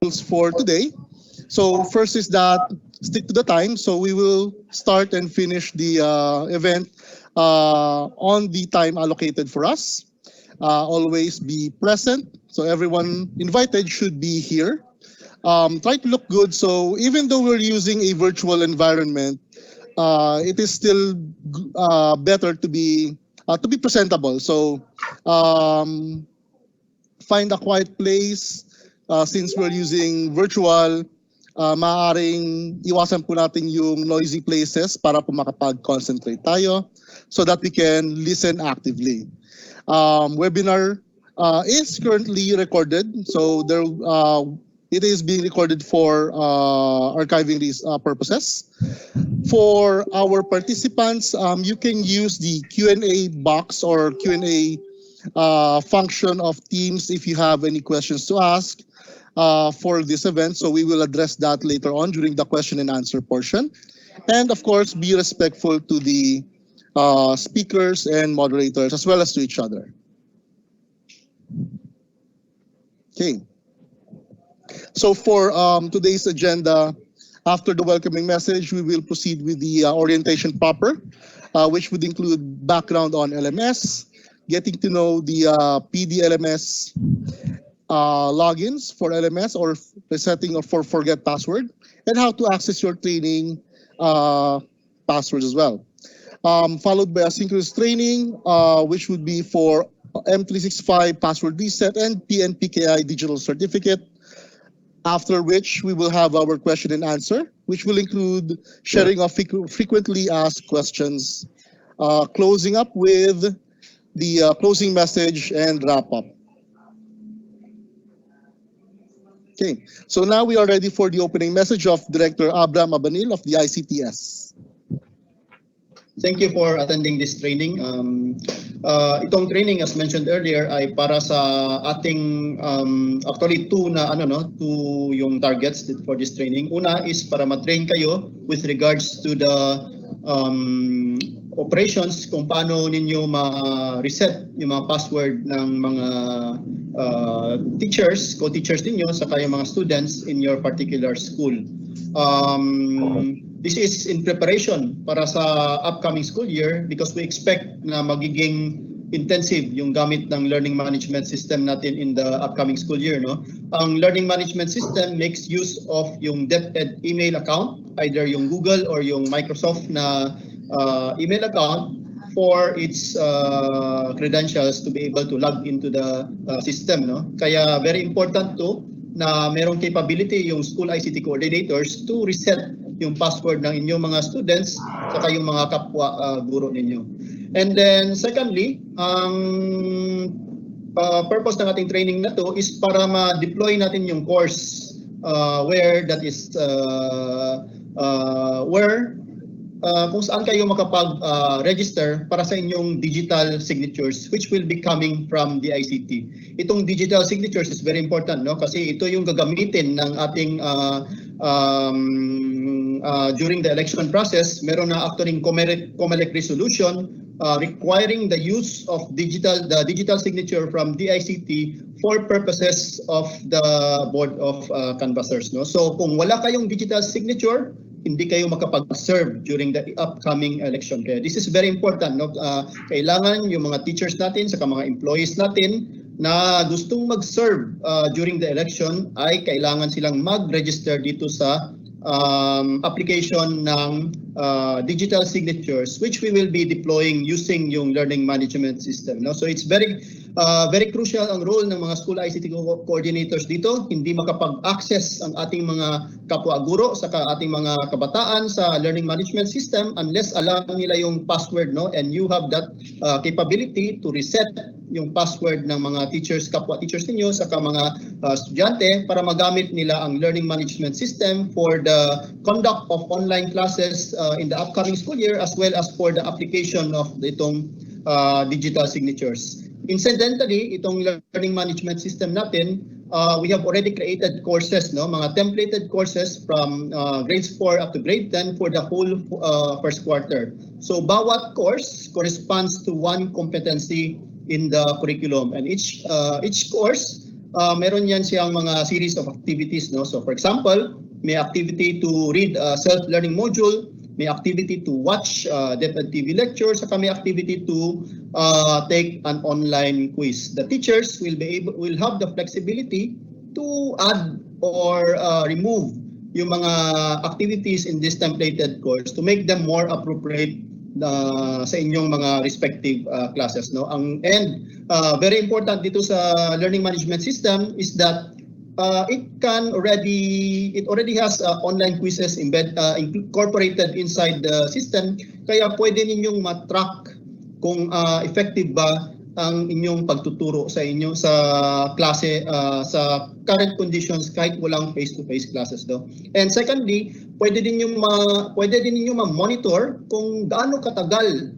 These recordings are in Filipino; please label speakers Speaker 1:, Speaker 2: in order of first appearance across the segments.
Speaker 1: rules for today. So first is that stick to the time. So we will start and finish the event on the time allocated for us. Always be present. So everyone invited should be here. Try to look good. So even though we're using a virtual environment, it is still better to be presentable. So um, find a quiet place. Since we're using virtual, maaaring iwasan po natin yung noisy places para po makapag-concentrate tayo so that we can listen actively. Webinar is currently recorded, so it is being recorded for archiving these purposes. For our participants, you can use the Q&A box or Q&A function of Teams if you have any questions to ask for this event. So we will address that later on during the question and answer portion. And of course, be respectful to the speakers and moderators as well as to each other. Okay. So for today's agenda, after the welcoming message, we will proceed with the orientation proper, which would include background on LMS, getting to know the PDLMS logins for LMS or resetting or for forget password, and how to access your training passwords as well. Followed by asynchronous training, which would be for M365 password reset and PNPKI digital certificate. After which we will have our question and answer, which will include sharing of frequently asked questions, closing up with the closing message and wrap up. Okay, so now we are ready for the opening message of Director Abraham Abanil of the ICTS.
Speaker 2: Thank you for attending this training. Itong training, as mentioned earlier, ay para sa ating actually two yung targets for this training. Una is para ma-train kayo with regards to the operations, kung paano ninyo ma-reset yung mga password ng mga teachers, co-teachers ninyo, saka yung mga students in your particular school. This is in preparation para sa upcoming school year because we expect na magiging intensive yung gamit ng learning management system natin in the upcoming school year. No? Ang learning management system makes use of yung DepEd email account, either yung Google or yung Microsoft na email account for its credentials to be able to log into the system. No? Kaya very important to na merong capability yung school ICT coordinators to reset yung password ng inyong mga students saka yung mga kapwa guro ninyo. And then secondly, ang purpose ng ating training na to is para ma-deploy natin yung course where that is kung saan kayo makapag-register para sa inyong digital signatures which will be coming from the ICT. Itong digital signatures is very important, no? Kasi ito yung gagamitin ng ating during the election process. Meron na actually COMELEC resolution requiring the use of the digital signature from DICT for purposes of the board of canvassers. No? So kung wala kayong digital signature, hindi kayo makapag-serve during the upcoming election. Kaya this is very important. No? Kailangan yung mga teachers natin, saka mga employees natin na gustong mag-serve during the election ay kailangan silang mag-register dito sa application ng digital signatures which we will be deploying using yung learning management system. No? So it's very crucial ang role ng mga school ICT coordinators dito. Hindi makapag-access ang ating mga kapwa guro saka ating mga kabataan sa learning management system unless alam nila yung password, no? And you have that capability to reset yung password ng mga teachers, kapwa teachers ninyo saka mga estudyante para magamit nila ang learning management system for the conduct of online classes in the upcoming school year as well as for the application of itong digital signatures. Incidentally, itong learning management system natin, we have already created courses, no, mga templated courses from grades 4 up to grade 10 for the whole first quarter. So bawat course corresponds to one competency in the curriculum, and each course meron yan siyang mga series of activities, no? So for example, may activity to read a self-learning module, may activity to watch DepEd TV lecture, saka may activity to take an online quiz. The teachers will have the flexibility to add or remove yung mga activities in this templated course to make them more appropriate sa inyong mga respective classes, no? Very important dito sa learning management system is that it already has online quizzes incorporated inside the system, kaya pwede ninyong ma-track kung effective ba ang inyong pagtuturo sa inyo sa klase sa current conditions kahit walang face-to-face classes do. And secondly, pwede din niyo ma-monitor kung gaano katagal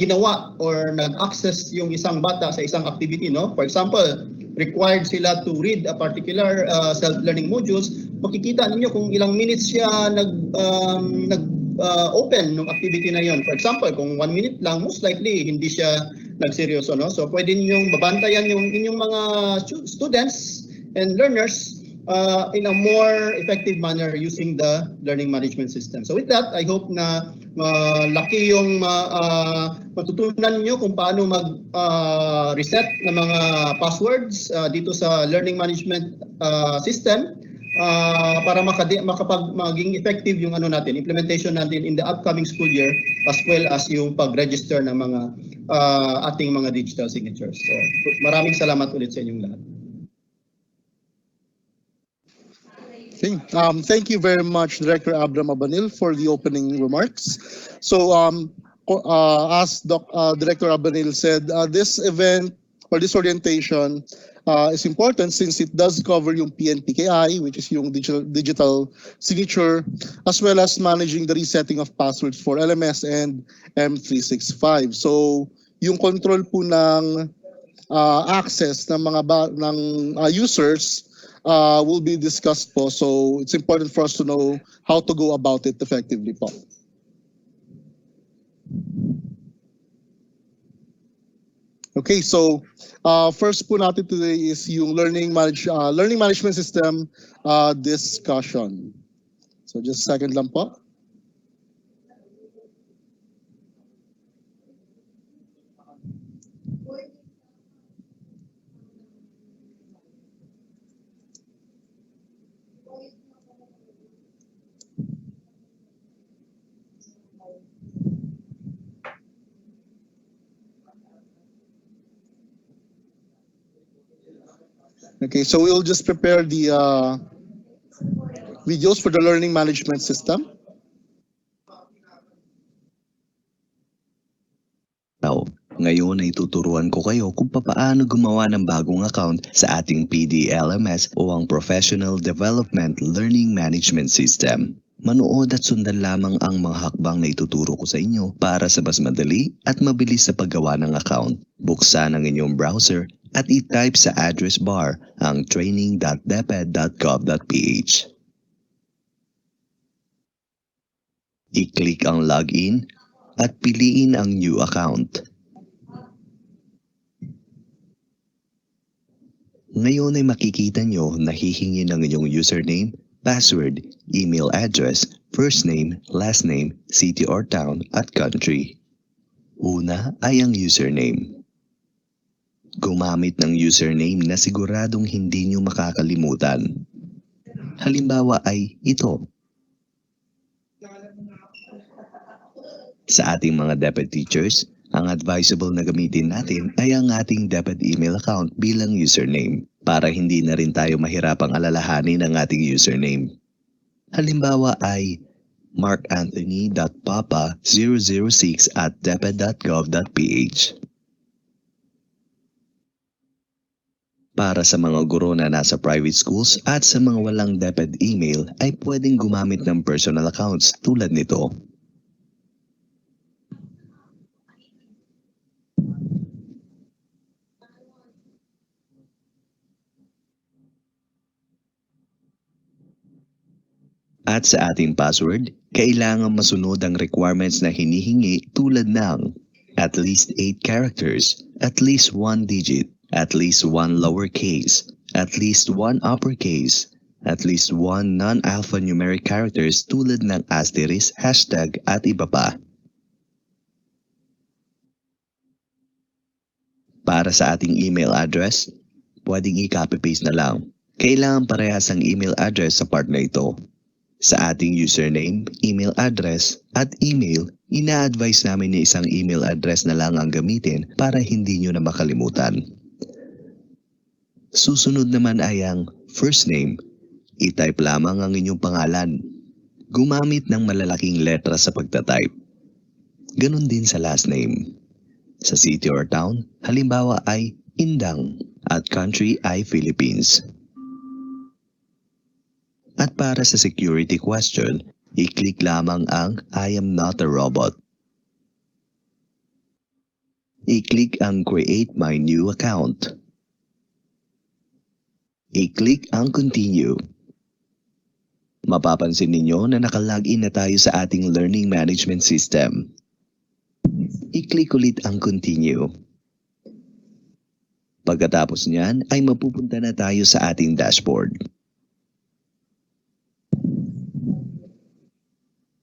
Speaker 2: ginawa or nag-access yung isang bata sa isang activity, no? For example, required sila to read a particular self-learning modules, makikita ninyo kung ilang minutes siya open ng activity na yon. For example, kung 1 minute lang, most likely hindi siya nagseryoso, no? So pwede ninyong babantayan yung inyong mga students and learners in a more effective manner using the learning management system. So with that, I hope na laki yung matutunan niyo kung paano mag-reset ng mga passwords dito sa learning management system para maging effective yung implementation natin in the upcoming school year, as well as yung pag-register ng mga ating mga digital signatures. So maraming salamat ulit sa inyong lahat.
Speaker 1: Okay. Thank you very much, Director Abram Abanil, for the opening remarks. So, as Director Abanil said, this event or this orientation is important since it does cover yung PNPKI, which is yung digital signature, as well as managing the resetting of passwords for LMS and M365. So, yung control po ng access ng mga users will be discussed po. So it's important for us to know how to go about it effectively po. Okay, so first po natin today is yung learning management system discussion. So just a second lang po. Okay, so we'll just prepare the videos for the learning management system.
Speaker 3: Ngayon ay tuturuan ko kayo kung paano gumawa ng bagong account sa ating PDLMS o ang Professional Development Learning Management System. Manood at sundan lamang ang mga hakbang na ituturo ko sa inyo para sa mas madali at mabilis sa paggawa ng account. Buksan ang inyong browser at i-type sa address bar ang training.deped.gov.ph. I-click ang login at piliin ang new account. Ngayon ay makikita nyo na hihingi ng inyong username, password, email address, first name, last name, city or town, at country. Una ay ang username. Gumamit ng username na siguradong hindi nyo makakalimutan. Halimbawa ay ito. Sa ating mga DepEd teachers, ang advisable na gamitin natin ay ang ating DepEd email account bilang username para hindi na rin tayo mahirapang alalahanin ang ating username. Halimbawa ay markanthony.papa006@deped.gov.ph. Para sa mga guro na nasa private schools at sa mga walang DepEd email ay pwedeng gumamit ng personal accounts tulad nito. At sa ating password, kailangan masunod ang requirements na hinihingi tulad ng at least 8 characters, at least 1 digit, at least one lowercase, at least one uppercase, at least one non-alphanumeric characters tulad ng asterisk, hashtag at iba pa. Para sa ating email address, pwedeng i-copy-paste na lang. Kailangan parehas ang email address sa part na ito. Sa ating username, email address, at email, ina-advise namin na isang email address na lang ang gamitin para hindi nyo na makalimutan. Susunod naman ay ang first name. I-type lamang ang inyong pangalan. Gumamit ng malalaking letra sa pagtatype. Ganon din sa last name. Sa city or town, halimbawa ay Indang at country ay Philippines. At para sa security question, i-click lamang ang I am not a robot. I-click ang create my new account. I-click ang continue. Mapapansin ninyo na nakalagin na tayo sa ating learning management system. I-click ulit ang continue. Pagkatapos niyan ay mapupunta na tayo sa ating dashboard.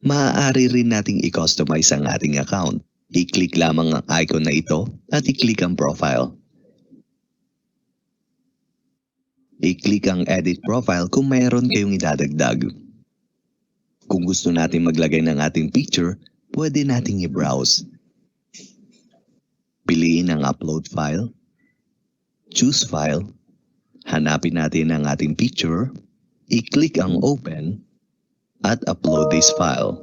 Speaker 3: Maaari rin nating i-customize ang ating account. I-click lamang ang icon na ito at i-click ang profile. I-click ang edit profile kung mayroon kayong idadagdag. Kung gusto natin maglagay ng ating picture, pwede nating i-browse. Piliin ang upload file. Choose file. Hanapin natin ang ating picture. I-click ang open. At upload this file.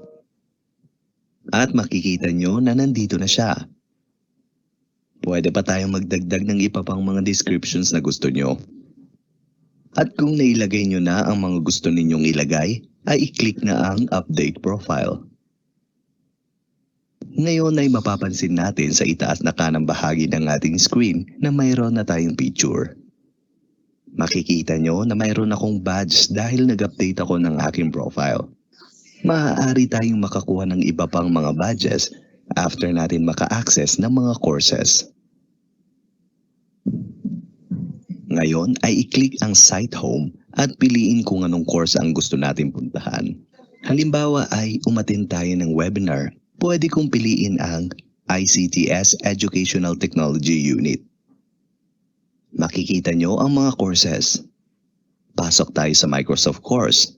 Speaker 3: At makikita nyo na nandito na siya. Pwede pa tayong magdagdag ng iba pang mga descriptions na gusto nyo. At kung nailagay nyo na ang mga gusto ninyong ilagay, ay i-click na ang update profile. Ngayon ay mapapansin natin sa itaas na kanang bahagi ng ating screen na mayroon na tayong picture. Makikita nyo na mayroon akong badge dahil nag-update ako ng aking profile. Maaari tayong makakuha ng iba pang mga badges after natin maka-access ng mga courses. Ngayon ay i-click ang site home at piliin kung anong course ang gusto natin puntahan. Halimbawa ay umattend tayo ng webinar, pwede kong piliin ang ICTS Educational Technology Unit. Makikita nyo ang mga courses. Pasok tayo sa Microsoft course.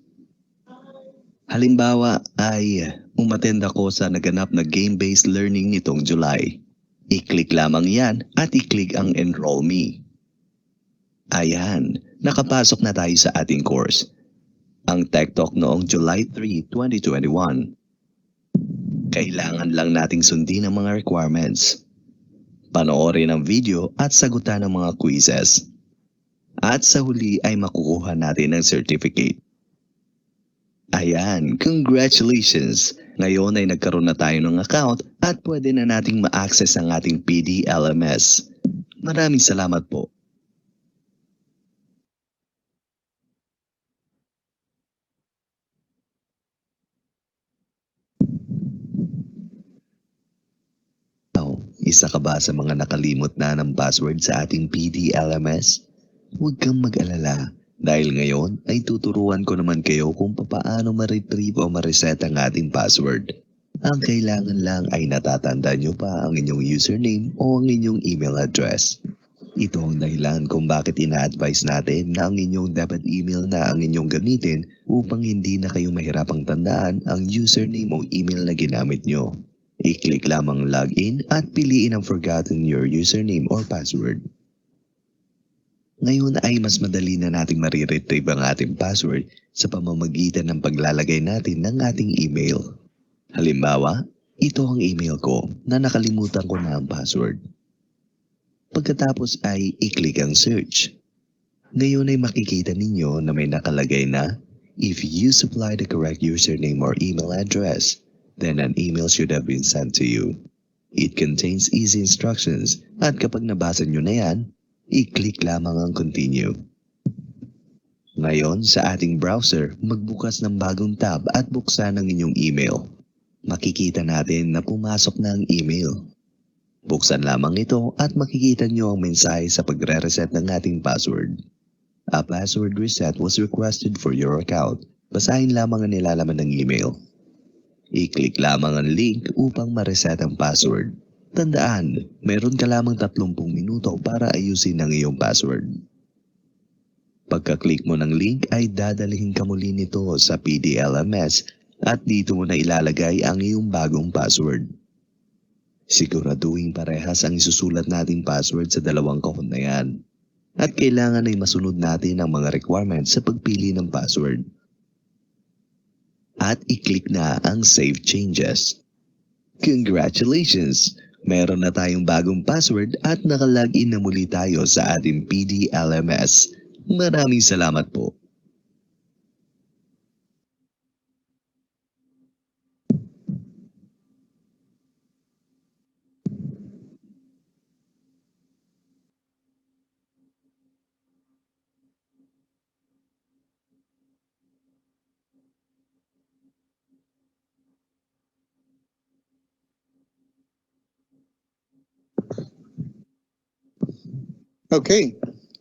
Speaker 3: Halimbawa ay umattend ako sa naganap na game-based learning nitong July. I-click lamang yan at i-click ang Enroll Me. Ayan, nakapasok na tayo sa ating course. Ang Tech Talk noong July 3, 2021. Kailangan lang nating sundin ang mga requirements. Panoorin ang video at sagutan ang mga quizzes. At sa huli ay makukuha natin ang certificate. Ayan, congratulations! Ngayon ay nagkaroon na tayo ng account at pwede na nating ma-access ang ating PD-LMS. Maraming salamat po. Isa ka ba sa mga nakalimot na ng password sa ating PD-LMS? Huwag kang mag-alala dahil ngayon ay tuturuan ko naman kayo kung papaano ma-retrieve o ma-reset ang ating password. Ang kailangan lang ay natatanda nyo pa ang inyong username o ang inyong email address. Ito ang dahilan kung bakit ina-advise natin na ang inyong dapat email na ang inyong gamitin upang hindi na kayo mahirapang tandaan ang username o email na ginamit nyo. I-click lamang login at piliin ang forgotten your username or password. Ngayon ay mas madali na nating mariretrieve ang ating password sa pamamagitan ng paglalagay natin ng ating email. Halimbawa, ito ang email ko na nakalimutan ko na ang password. Pagkatapos ay i-click ang search. Ngayon ay makikita ninyo na may nakalagay na, if you supply the correct username or email address, then an email should have been sent to you. It contains easy instructions at kapag nabasa nyo na yan, i-click lamang ang continue. Ngayon sa ating browser, magbukas ng bagong tab at buksan ang inyong email. Makikita natin na pumasok na ang email. Buksan lamang ito at makikita nyo ang mensahe sa pagre-reset ng ating password. A password reset was requested for your account. Basahin lamang ang nilalaman ng email. I-click lamang ang link upang ma-reset ang password. Tandaan, meron ka lamang 30 minuto para ayusin ang iyong password. Pagka-click mo ng link ay dadalhin ka muli nito sa PDLMS at dito mo na ilalagay ang iyong bagong password. Siguraduhin parehas ang isusulat nating password sa dalawang kahon na yan. At kailangan ay masunod natin ang mga requirements sa pagpili ng password. At i-click na ang Save Changes. Congratulations! Meron na tayong bagong password at nakalagin na muli tayo sa ating PDLMS. Maraming salamat po.
Speaker 1: Okay,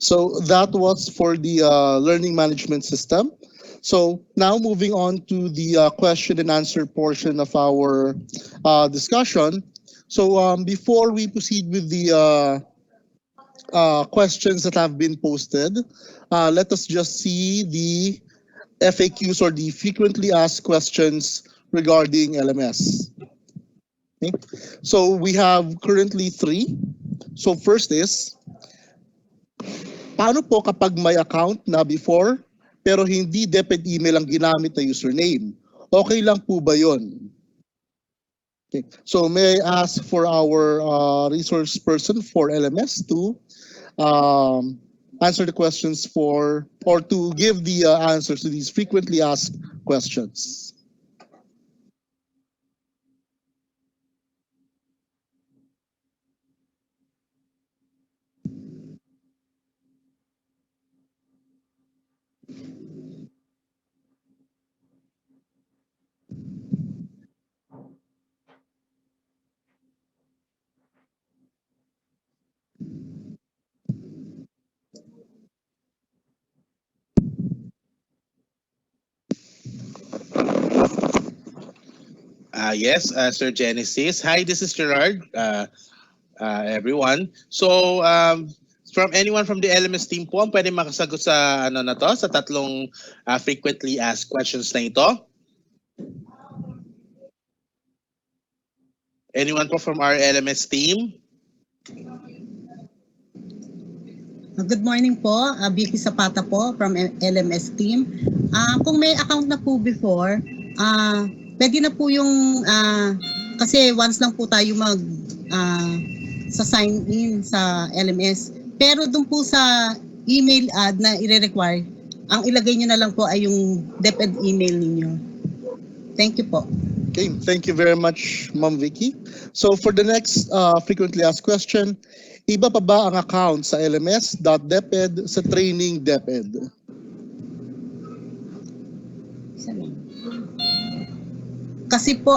Speaker 1: so that was for the learning management system. So now moving on to the question and answer portion of our discussion. So before we proceed with the questions that have been posted, let us just see the FAQs or the frequently asked questions regarding LMS. Okay. So we have currently three. So first is, paano po kapag may account na before pero hindi DepEd email ang ginamit na username? Okay lang po ba yon? Okay. So may I ask for our resource person for LMS to answer the questions for or to give the answers to these frequently asked questions.
Speaker 4: Yes, Sir Genesis. Hi, this is Gerard, everyone. So, from anyone from the LMS team po, ang pwede makasagot sa ano na to, sa tatlong frequently asked questions na ito? Anyone po from our LMS team?
Speaker 5: Good morning po, Vicky Zapata po from LMS team. Kung may account na po before, pwede na po yung, kasi once lang po tayo sa sign in sa LMS. Pero dun po sa email ad na i-require, ang ilagay nyo na lang po ay yung DepEd email ninyo. Thank you po.
Speaker 1: Okay, thank you very much, Ma'am Vicky. So for the next frequently asked question, iba pa ba ang account sa LMS.DepEd sa training DepEd?
Speaker 5: Kasi po,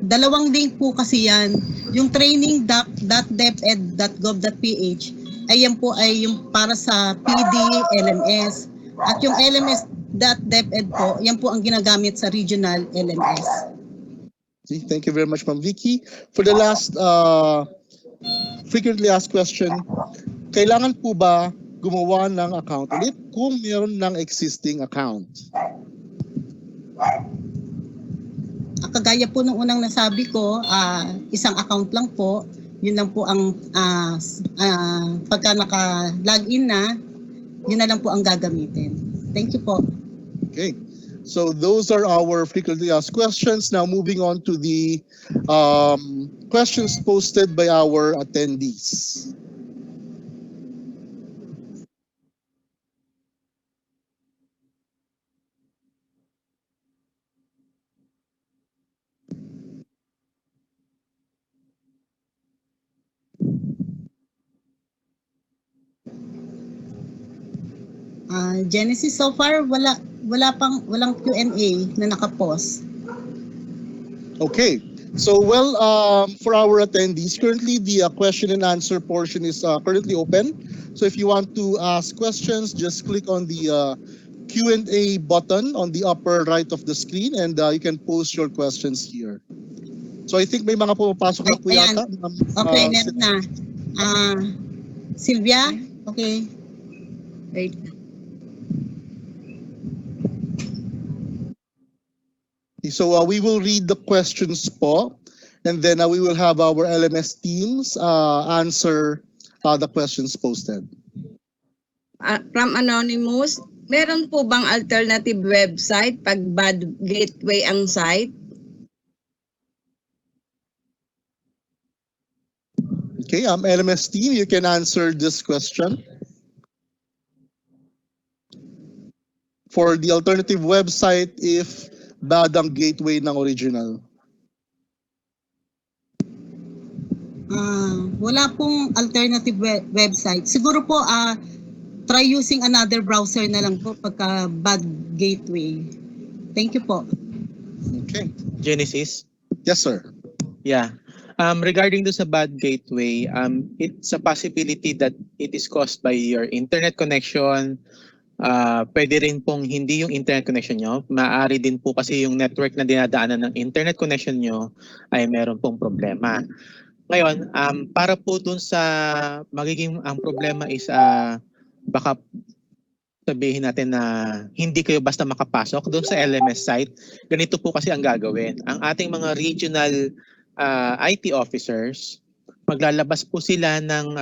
Speaker 5: dalawang link po kasi yan. Yung training.deped.gov.ph ay yan po ay yung para sa PD, LMS. At yung LMS.DepEd po, yan po ang ginagamit sa regional LMS.
Speaker 1: Okay, thank you very much, Ma'am Vicky. For the last frequently asked question, kailangan po ba gumawa ng account ulit kung mayroon ng existing account?
Speaker 5: Kagaya po nung unang nasabi ko, isang account lang po. Yun lang po ang pagka naka-login na, yun na lang po ang gagamitin. Thank you po.
Speaker 1: Okay. So those are our frequently asked questions. Now moving on to the questions posted by our attendees.
Speaker 5: Genesis, so far walang Q&A na nakapost.
Speaker 1: Okay. So, well, for our attendees, currently the question and answer portion is currently open. So, if you want to ask questions, just click on the Q&A button on the upper right of the screen, and you can post your questions here. So, I think may mga pumapasok na po
Speaker 5: Ayan.
Speaker 1: yata.
Speaker 5: Okay, meron na. Sylvia? Okay.
Speaker 6: Wait.
Speaker 1: So, we will read the questions po, and then we will have our LMS teams answer the questions posted.
Speaker 6: From Anonymous, meron po bang alternative website pag bad gateway ang site?
Speaker 1: Okay, LMS team, you can answer this question. For the alternative website, if bad ang gateway ng original.
Speaker 5: Wala pong alternative website. Siguro po, try using another browser na lang po pagka bad gateway. Thank you po.
Speaker 1: Okay.
Speaker 4: Genesis?
Speaker 1: Yes, sir.
Speaker 4: Yeah. Regarding to sa bad gateway, it's a possibility that it is caused by your internet connection. Pwede rin pong hindi yung internet connection nyo. Maaari din po kasi yung network na dinadaanan ng internet connection nyo ay meron pong problema. Ngayon, para po dun sa magiging ang problema is baka sabihin natin na hindi kayo basta makapasok doon sa LMS site, ganito po kasi ang gagawin. Ang ating mga regional IT officers, maglalabas po sila ng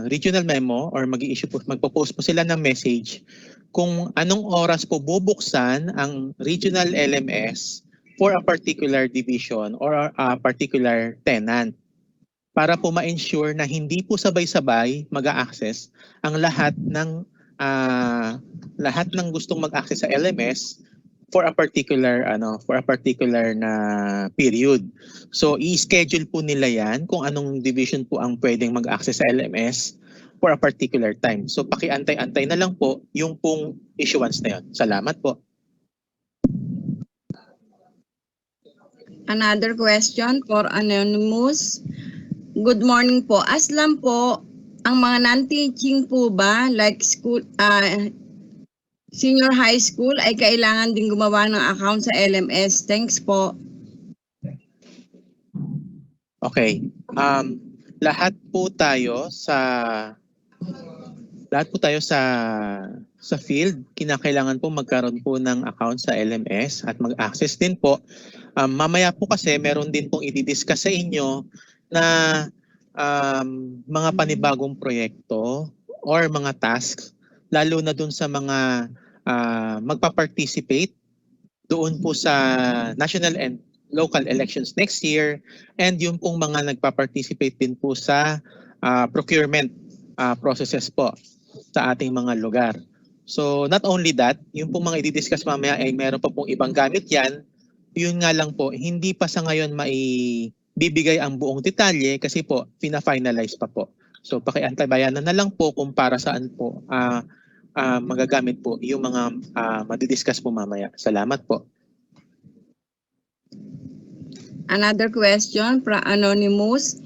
Speaker 4: regional memo or magpo-post po sila ng message kung anong oras po bubuksan ang regional LMS for a particular division or a particular tenant para po ma-ensure na hindi po sabay-sabay mag-a-access ang lahat ng gustong mag-access sa LMS for a particular na period. So i-schedule po nila 'yan kung anong division po ang pwedeng mag-access sa LMS for a particular time. So pakiantay-antay na lang po yung pong issuance na 'yon. Salamat po.
Speaker 6: Another question for Anonymous. Good morning po. Aslam po, ang mga non-teaching po ba like school senior high school ay kailangan din gumawa ng account sa LMS? Thanks po.
Speaker 4: Okay. Lahat po tayo sa field, kinakailangan po magkaroon po ng account sa LMS at mag-access din po. Mamaya po kasi meron din pong i-discuss sa inyo na mga panibagong proyekto or mga tasks, lalo na dun sa mga magpa-participate doon po sa national and local elections next year, and yung pong mga nagpa-participate din po sa procurement processes po sa ating mga lugar. So not only that, yung pong mga i-discuss mamaya ay meron pa pong ibang gamit yan. Yun nga lang po, hindi pa sa ngayon maibibigay ang buong detalye kasi po fina-finalize pa po. So pakiantabayanan na lang po kung para saan po magagamit po yung mga madidiscuss po mamaya. Salamat po.
Speaker 6: Another question from Anonymous.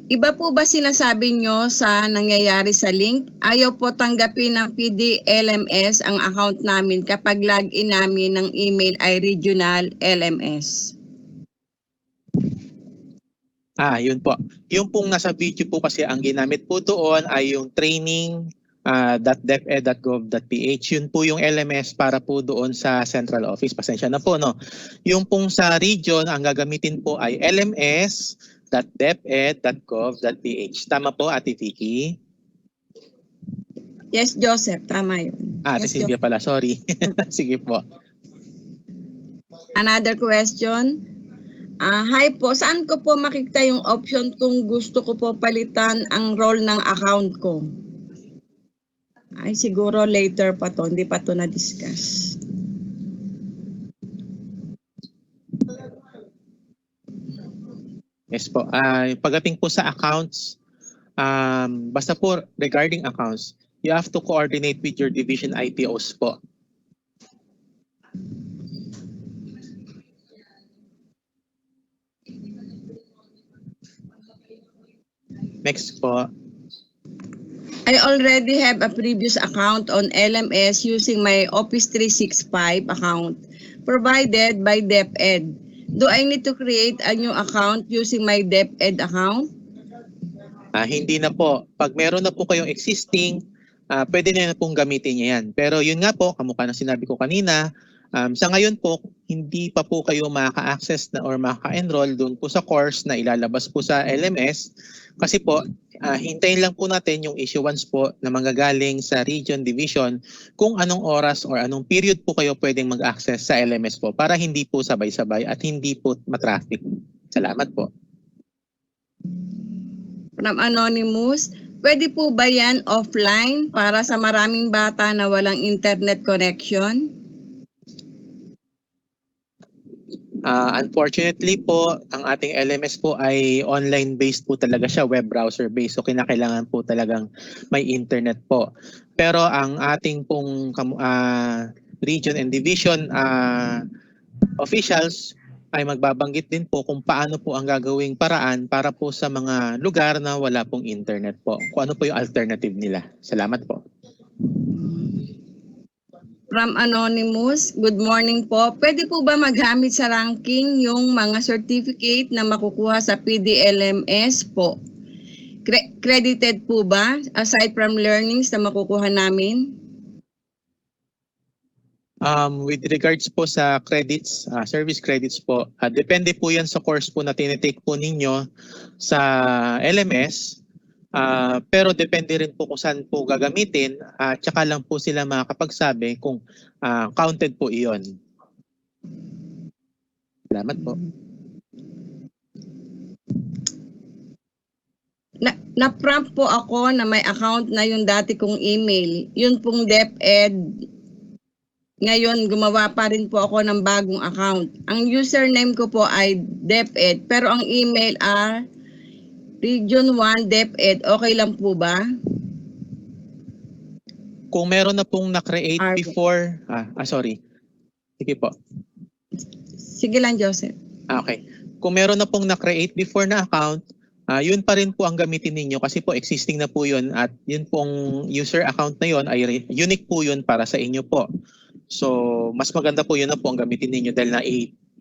Speaker 6: Iba po ba sinasabi nyo sa nangyayari sa link? Ayaw po tanggapin ng PDLMS ang account namin kapag login namin ng email ay regional LMS.
Speaker 4: Yun po. Yung pong nasa video po kasi ang ginamit po doon ay yung training.deped.gov.ph. Yun po yung LMS para po doon sa central office. Pasensya na po, no? Yung pong sa region, ang gagamitin po ay lms.deped.gov.ph. Tama po, Ate Vicky?
Speaker 6: Yes, Joseph. Tama yun.
Speaker 4: Ate
Speaker 5: Yes,
Speaker 4: Sylvia pala, sorry. Sige po.
Speaker 6: Another question. Hi po, saan ko po makikita yung option kung gusto ko po palitan ang role ng account ko? Ay, siguro later pa to, hindi pa to na-discuss.
Speaker 4: Yes po. Pagdating po sa accounts, basta po regarding accounts, you have to coordinate with your division IPOs po. Next po.
Speaker 6: I already have a previous account on LMS using my Office 365 account provided by DepEd. Do I need to create a new account using my DepEd account?
Speaker 4: Hindi na po. Pag meron na po kayong existing, pwede na pong gamitin niya yan. Pero yun nga po, kamukha ng sinabi ko kanina, sa ngayon po, hindi pa po kayo makaka-access na or makaka-enroll doon po sa course na ilalabas po sa LMS. Kasi po, hintayin lang po natin yung issuance po na manggagaling sa region division kung anong oras or anong period po kayo pwedeng mag-access sa LMS po para hindi po sabay-sabay at hindi po matraffic. Salamat po.
Speaker 6: From Anonymous, pwede po ba yan offline para sa maraming bata na walang internet connection?
Speaker 4: Unfortunately po, ang ating LMS po ay online-based po talaga siya, web browser-based. So kinakailangan po talagang may internet po. Pero ang ating pong region and division officials ay magbabanggit din po kung paano po ang gagawing paraan para po sa mga lugar na wala pong internet po. Kung ano po yung alternative nila. Salamat po.
Speaker 6: From Anonymous, good morning po. Pwede po ba magamit sa ranking yung mga certificate na makukuha sa PDLMS po? Credited po ba aside from learnings na makukuha namin?
Speaker 4: With regards po sa credits, service credits po, depende po yan sa course po na tinitake po ninyo sa LMS. Pero depende rin po kung saan po gagamitin at tsaka lang po sila makakapagsabi kung counted po iyon. Salamat po.
Speaker 6: Na-prompt po ako na may account na yung dati kong email. Yun pong DepEd. Ngayon, gumawa pa rin po ako ng bagong account. Ang username ko po ay DepEd, pero ang email ay Region 1 DepEd. Okay lang po ba?
Speaker 4: Kung meron na pong na-create before, sorry. Sige po.
Speaker 6: Sige lang, Joseph.
Speaker 4: Okay. Kung meron na pong na-create before na account, yun pa rin po ang gamitin ninyo kasi po existing na po yun at yun pong user account na yun ay unique po yun para sa inyo po. So, mas maganda po yun na po ang gamitin ninyo dahil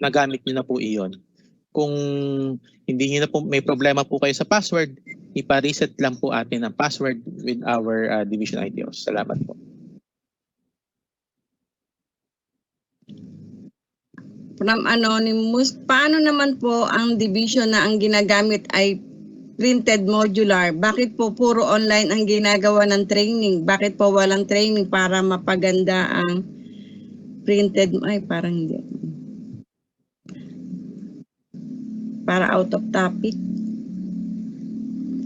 Speaker 4: nagamit nyo na po iyon. Kung hindi nyo na po may problema po kayo sa password, ipa-reset lang po atin ang password with our division ITOs. Salamat po.
Speaker 6: From Anonymous, paano naman po ang division na ang ginagamit ay printed modular? Bakit po puro online ang ginagawa ng training? Bakit po walang training para mapaganda ang printed? Ay, parang hindi. Para out of topic.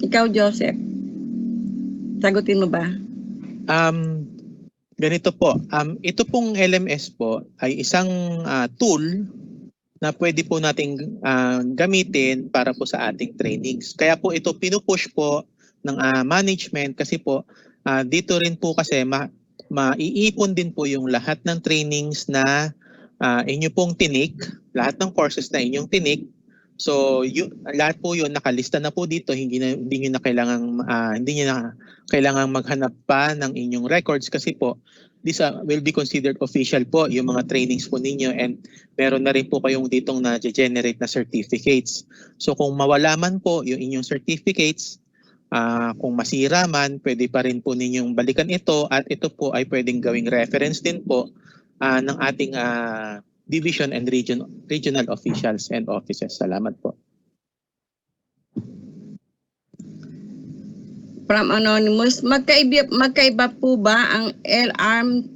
Speaker 6: Ikaw, Joseph. Sagutin mo ba?
Speaker 4: Ganito po. Ito pong LMS po ay isang tool na pwede po nating gamitin para po sa ating trainings. Kaya po ito pinupush po ng management kasi po dito rin po kasi maiipon din po yung lahat ng trainings na inyo pong tinik, lahat ng courses na inyong tinik. So, lahat po 'yun nakalista na po dito, hindi niyo na kailangang maghanap pa ng inyong records kasi po this will be considered official po yung mga trainings po ninyo and meron na rin po kayong ditong na-generate na certificates. So, kung mawala man po yung inyong certificates, kung masira man, pwede pa rin po ninyong balikan ito at ito po ay pwedeng gawing reference din po ng ating division and regional officials and offices. Salamat po.
Speaker 6: From Anonymous, magkaiba po ba ang LRMDS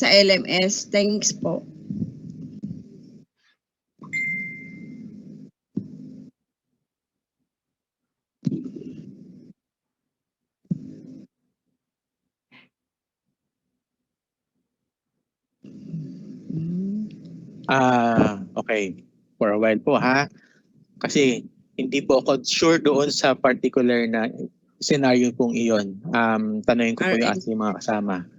Speaker 6: sa LMS? Thanks po.
Speaker 4: Okay. For a while po ha. Kasi hindi po ako sure doon sa particular na scenario pong iyon. Tanungin ko po yung ating mga kasama.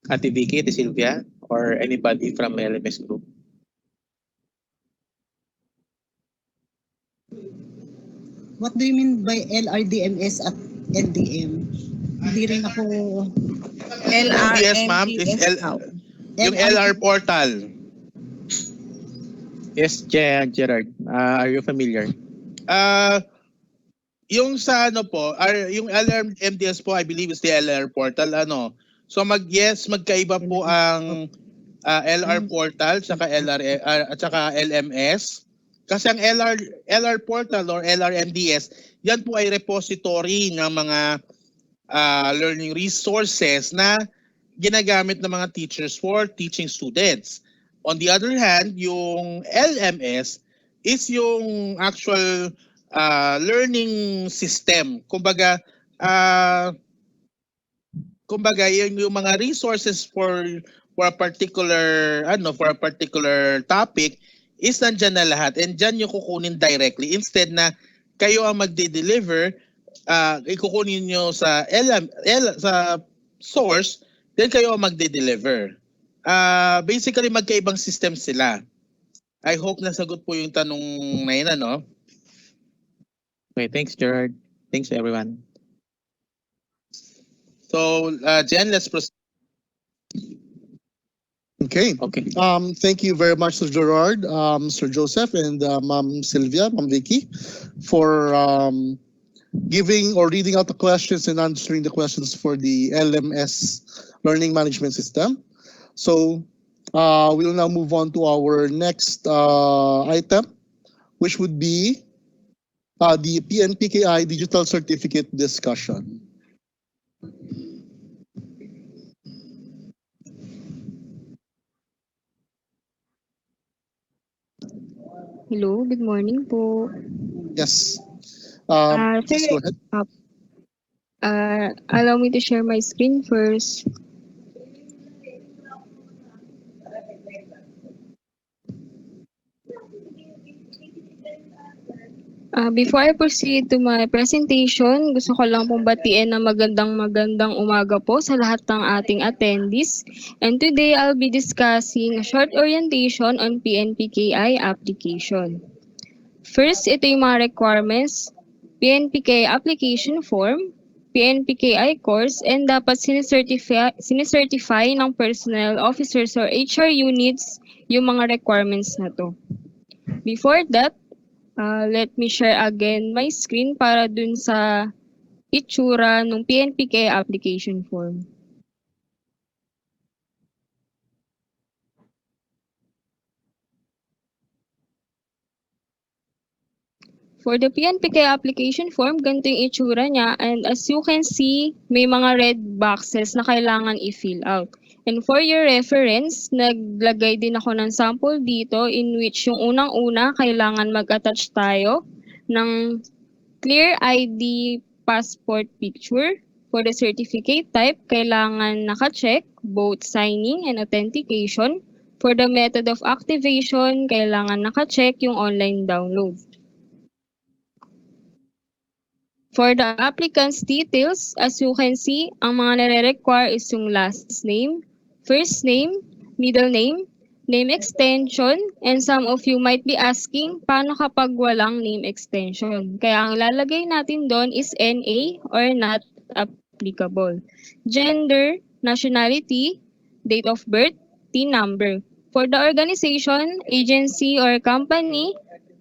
Speaker 4: Ate Vicky, Ate Sylvia, or anybody from LMS group?
Speaker 5: What do you mean by LRDMS at LDM? Hindi rin ako...
Speaker 4: MDS, ma'am, is
Speaker 6: LRMDS daw.
Speaker 4: yung LR portal. Yes, Gerard. Are you familiar? Yung sa ano po, yung LR MDS po, I believe is the LR portal. Ano? So magkaiba po ang LR portal saka at saka LMS. Kasi ang LR portal or LR MDS, yan po ay repository ng mga learning resources na ginagamit ng mga teachers for teaching students. On the other hand, yung LMS is yung actual learning system. Kumbaga yung mga resources for a particular topic is nandiyan na lahat, and diyan yung kukunin directly instead na kayo ang magde-deliver, ikukunin nyo sa sa source, then kayo ang magde-deliver. Basically magkaibang system sila. I hope nasagot po yung tanong na yun, ano? Okay, thanks Gerard. Thanks everyone. So, Jen, let's proceed.
Speaker 1: Okay.
Speaker 4: Okay.
Speaker 1: Thank you very much, Sir Gerard, Sir Joseph, and Ma'am Sylvia, Ma'am Vicky, for giving or reading out the questions and answering the questions for the LMS Learning Management System. So, we will now move on to our next item, which would be the PNPKI Digital Certificate discussion.
Speaker 7: Hello, good morning po.
Speaker 1: Yes. Please
Speaker 7: Sir,
Speaker 1: go ahead.
Speaker 7: allow me to share my screen first. Before I proceed to my presentation, gusto ko lang pong batiin na magandang umaga po sa lahat ng ating attendees. And today, I'll be discussing a short orientation on PNPKI application. First, ito yung mga requirements, PNPKI application form, PNPKI course, and dapat sinicertify ng personnel officers or HR units yung mga requirements na to. Before that, let me share again my screen para dun sa itsura ng PNPKI application form. For the PNPKI application form, ganito yung itsura niya. And as you can see, may mga red boxes na kailangan i-fill out. And for your reference, naglagay din ako ng sample dito in which yung unang-una, kailangan mag-attach tayo ng clear ID passport picture. For the certificate type, kailangan naka-check both signing and authentication. For the method of activation, kailangan naka-check yung online download. For the applicant's details, as you can see, ang mga nare-require is yung last name, first name, middle name extension, and some of you might be asking, paano kapag walang name extension? Kaya ang lalagay natin doon is NA or not applicable. Gender, nationality, date of birth, TIN number. For the organization, agency, or company,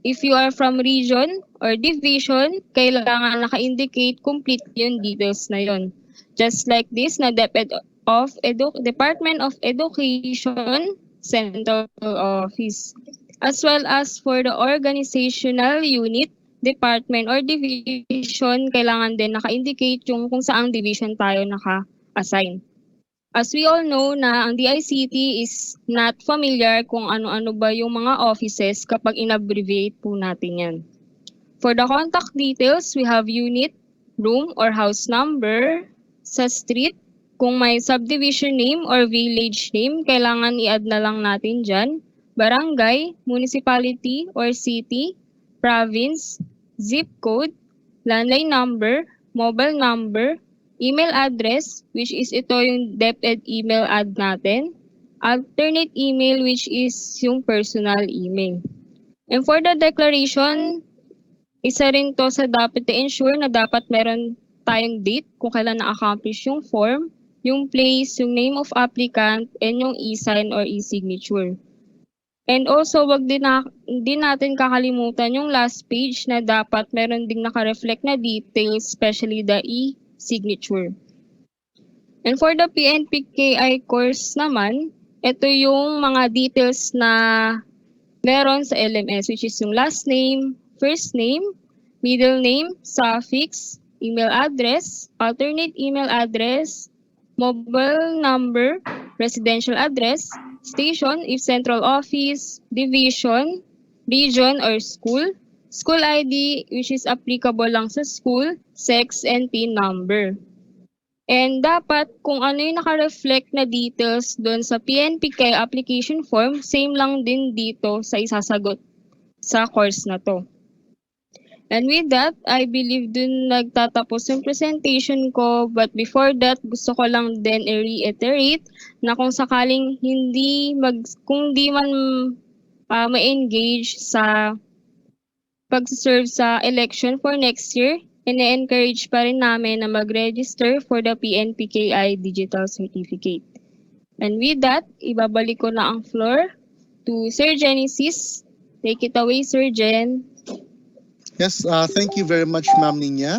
Speaker 7: if you are from region or division, kailangan naka-indicate complete yung details na yon. Just like this, na Department of Education Central Office. As well as for the organizational unit, department or division, kailangan din naka-indicate yung kung saang division tayo naka-assign. As we all know na ang DICT is not familiar kung ano-ano ba yung mga offices kapag in-abbreviate po natin yan. For the contact details, we have unit, room, or house number. Sa street, kung may subdivision name or village name, kailangan i-add na lang natin dyan. Barangay, municipality or city, province, zip code, landline number, mobile number, email address, which is ito yung DepEd email ad natin. Alternate email, which is yung personal email. And for the declaration, Isa rin to sa dapat i-ensure na dapat meron tayong date kung kailan na-accomplish yung form, yung place, yung name of applicant, and yung e-sign or e-signature. And also, din natin kakalimutan yung last page na dapat meron ding naka-reflect na details, especially the e-signature. And for the PNPKI course naman, ito yung mga details na meron sa LMS, which is yung last name, first name, middle name, suffix, email address, alternate email address, mobile number, residential address, station if central office, division, region or school, school ID which is applicable lang sa school, sex and PIN number. And dapat kung ano yung naka-reflect na details doon sa PNPK application form, same lang din dito sa isasagot sa course na to. And with that, I believe dun nagtatapos yung presentation ko. But before that, gusto ko lang din i-reiterate na kung sakaling kung di man ma-engage sa pag-serve sa election for next year, ine-encourage pa rin namin na mag-register for the PNPKI Digital Certificate. And with that, ibabalik ko na ang floor to Sir Genesis. Take it away, Sir Jen.
Speaker 1: Yes, thank you very much, Ma'am Ninya.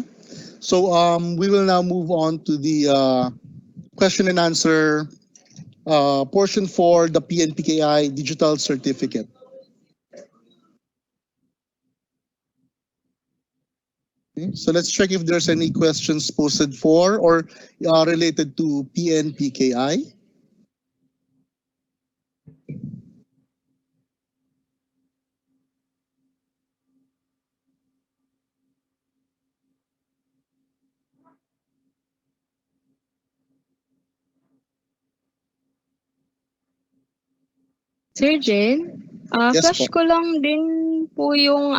Speaker 1: So we will now move on to the question and answer portion for the PNPKI Digital Certificate. Okay, so let's check if there's any questions posted for or related to PNPKI.
Speaker 7: Sir Jen,
Speaker 1: Yes
Speaker 7: flash
Speaker 1: po.
Speaker 7: ko lang din po yung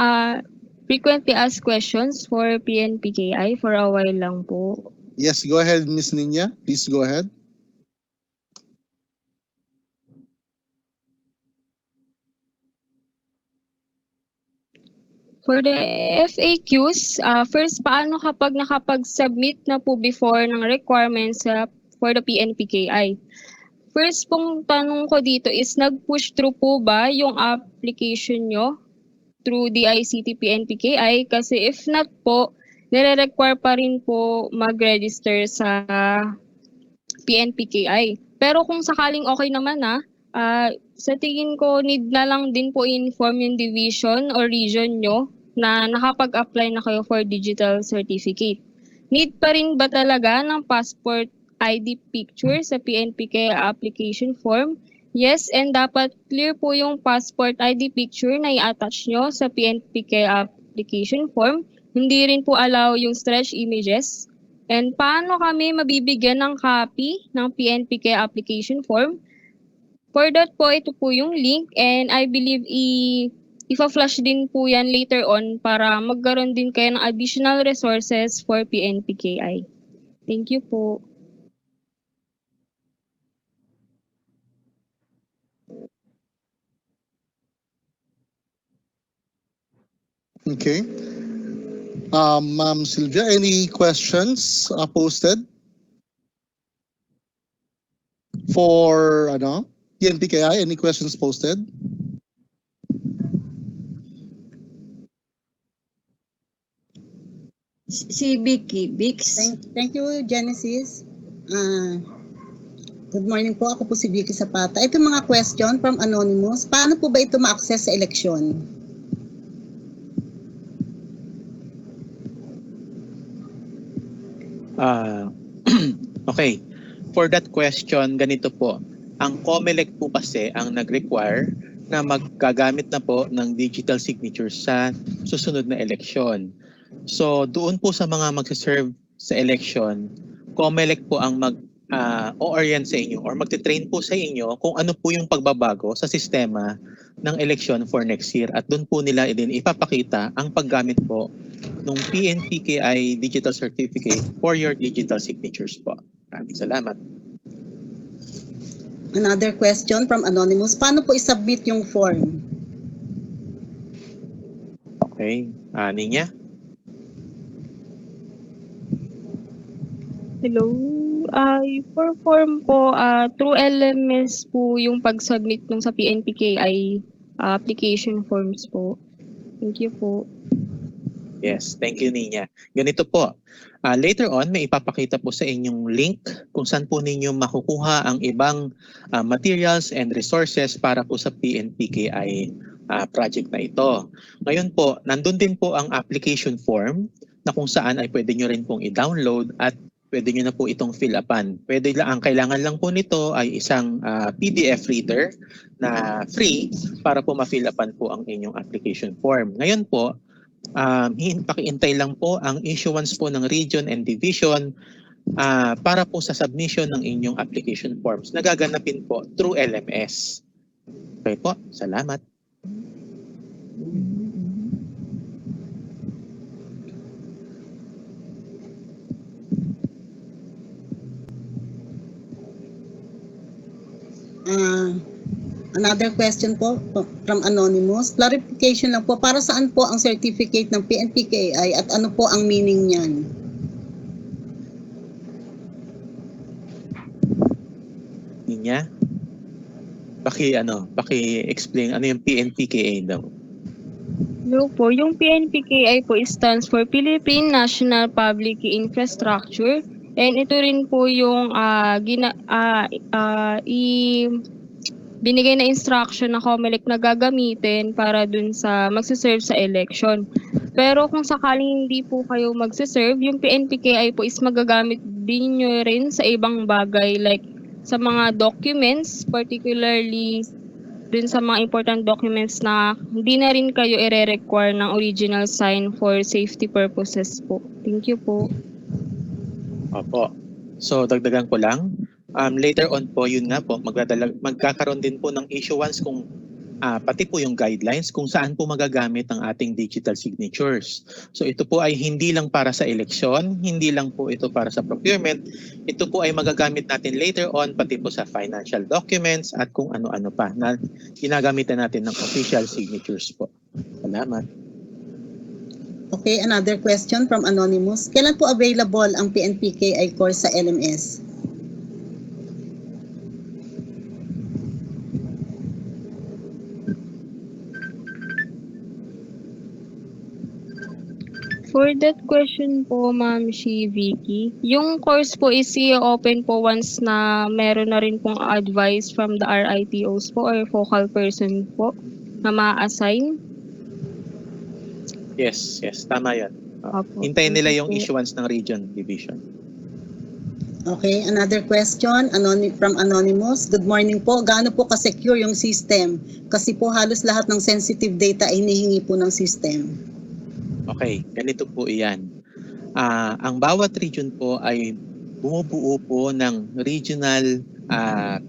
Speaker 7: frequently asked questions for PNPKI for a while lang po.
Speaker 1: Yes, go ahead, Miss Ninya. Please go ahead.
Speaker 7: For the FAQs, first, paano kapag nakapag-submit na po before ng requirements for the PNPKI? First pong tanong ko dito is nag-push through po ba yung application nyo through the ICT PNPKI? Kasi if not po, nire-require pa rin po mag-register sa PNPKI. Pero kung sakaling okay naman sa tingin ko need na lang din po inform yung division or region nyo na nakapag-apply na kayo for digital certificate. Need pa rin ba talaga ng passport ID picture sa PNPK application form? Yes, and dapat clear po yung passport ID picture na i-attach nyo sa PNPK application form. Hindi rin po allow yung stretch images. And paano kami mabibigyan ng copy ng PNPK application form? For that po, ito po yung link and I believe ifa-flash din po yan later on para magkaroon din kayo ng additional resources for PNPKI. Thank you po.
Speaker 1: Okay. Ma'am Sylvia, any questions posted for PNPKI? Any questions posted?
Speaker 6: Si Vicky, Vix.
Speaker 5: Thank you, Genesis. Good morning po. Ako po si Vicky Zapata. Ito mga question from Anonymous. Paano po ba ito ma-access sa eleksyon?
Speaker 4: Okay. For that question, ganito po. Ang COMELEC po kasi ang nag-require na maggagamit na po ng digital signature sa susunod na eleksyon. So doon po sa mga magsiserve sa election, COMELEC po ang o-orient sa inyo or magte-train po sa inyo kung ano po yung pagbabago sa sistema ng election for next year. At doon po nila din ipapakita ang paggamit po ng PNPKI Digital Certificate for your digital signatures po. Maraming salamat.
Speaker 5: Another question from Anonymous. Paano po i-submit yung form?
Speaker 4: Okay. Ninya?
Speaker 7: Hello. For form po, through LMS po yung pag-submit nung sa PNPKI application forms po. Thank you po.
Speaker 4: Yes, thank you Ninya. Ganito po, later on may ipapakita po sa inyong link kung saan po ninyo makukuha ang ibang materials and resources para po sa PNPKI project na ito. Ngayon po, nandun din po ang application form na kung saan ay pwede nyo rin pong i-download at pwede nyo na po itong fill upan. Pwede lang, ang kailangan lang po nito ay isang PDF reader na free para po ma-fill upan po ang inyong application form. Ngayon po, pakiintay lang po ang issuance po ng region and division para po sa submission ng inyong application forms. Nagaganapin po through LMS. Okay po, salamat.
Speaker 5: Another question po from Anonymous. Clarification lang po, para saan po ang certificate ng PNPKI at ano po ang meaning niyan?
Speaker 4: Ninya? Paki-explain ano yung PNPKI daw.
Speaker 7: No po, yung PNPKI po stands for Philippine National Public Infrastructure, and ito rin po yung binigay na instruction na COMELEC na gagamitin para dun sa magsiserve sa election. Pero kung sakaling hindi po kayo magsiserve, yung PNPKI po is magagamit din nyo rin sa ibang bagay, like sa mga documents, particularly dun sa mga important documents na hindi na rin kayo i-require ng original sign for safety purposes po. Thank you po.
Speaker 4: Opo. So dagdagan ko lang. Later on po, yun nga po, magkakaroon din po ng issuance kung pati po yung guidelines kung saan po magagamit ang ating digital signatures. So ito po ay hindi lang para sa eleksyon, hindi lang po ito para sa procurement. Ito po ay magagamit natin later on pati po sa financial documents at kung ano-ano pa na ginagamitan natin ng official signatures po. Salamat.
Speaker 5: Okay, another question from Anonymous. Kailan po available ang PNPKI course sa LMS?
Speaker 7: For that question po, Ma'am Vicky, yung course po is i-open po once na meron na rin pong advice from the RITOs po or focal person po na ma-assign.
Speaker 4: Yes, tama yan.
Speaker 7: Opo.
Speaker 4: Hintayin nila yung
Speaker 7: Opo.
Speaker 4: issuance ng region division.
Speaker 5: Okay, another question from Anonymous. Good morning po. Gaano po ka-secure yung system? Kasi po halos lahat ng sensitive data ay hinihingi po ng system. Okay,
Speaker 4: ganito po iyan. Ang bawat region po ay bumubuo po ng regional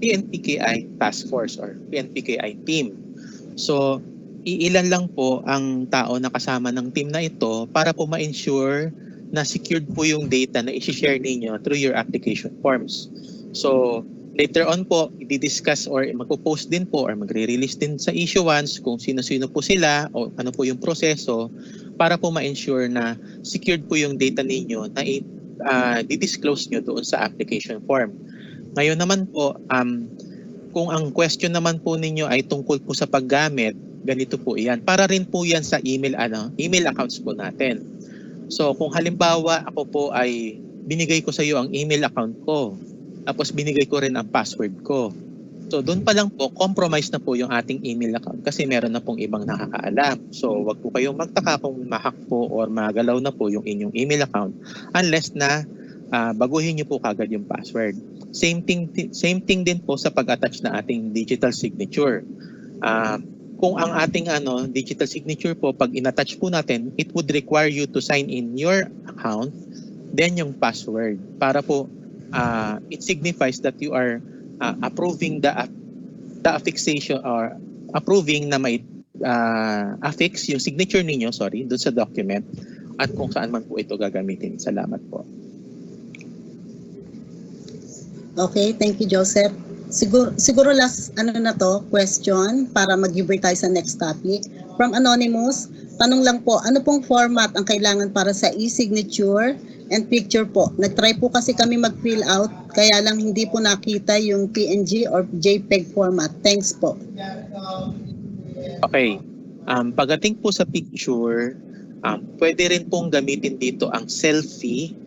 Speaker 4: PNPKI task force or PNPKI team. So, iilan lang po ang tao na kasama ng team na ito para po ma-ensure na secured po yung data na i-share ninyo through your application forms. So, later on po, i-discuss or magpo-post din po or magre-release din sa issuance kung sino-sino po sila o ano po yung proseso para po ma-ensure na secured po yung data ninyo na i-disclose nyo doon sa application form. Ngayon naman po, kung ang question naman po ninyo ay tungkol po sa paggamit, ganito po iyan. Para rin po yan sa email accounts po natin. So kung halimbawa ako po ay binigay ko sa iyo ang email account ko, tapos binigay ko rin ang password ko. So doon pa lang po, compromise na po yung ating email account kasi meron na pong ibang nakakaalam. So wag po kayong magtaka kung ma-hack po or magalaw na po yung inyong email account unless na baguhin niyo po kagad yung password. Same thing din po sa pag-attach na ating digital signature. Kung ang ating digital signature po, pag in-attach po natin, it would require you to sign in your account, then yung password para po it signifies that you are approving the affixation or approving na may affix yung signature ninyo, doon sa document at kung saan man po ito gagamitin. Salamat po.
Speaker 5: Okay, thank you, Joseph. Siguro last question para mag-give tayo sa next topic. From Anonymous, tanong lang po, ano pong format ang kailangan para sa e-signature and picture po? Nag-try po kasi kami mag-fill out, kaya lang hindi po nakita yung PNG or JPEG format. Thanks po.
Speaker 4: Okay. Pagdating po sa picture, pwede rin pong gamitin dito ang selfie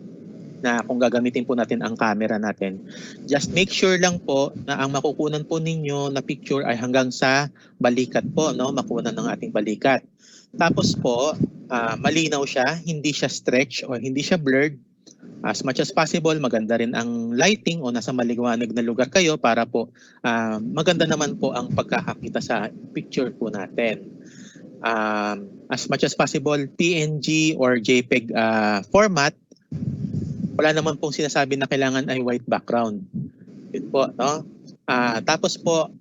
Speaker 4: na kung gagamitin po natin ang camera natin. Just make sure lang po na ang makukunan po ninyo na picture ay hanggang sa balikat po, no? Makunan ng ating balikat. Tapos po, malinaw siya, hindi siya stretch o hindi siya blurred. As much as possible, maganda rin ang lighting o nasa maliwanag na lugar kayo para po maganda naman po ang pagkakakita sa picture po natin. As much as possible, PNG or JPEG format, wala naman pong sinasabi na kailangan ay white background. Yun po, no? Tapos po,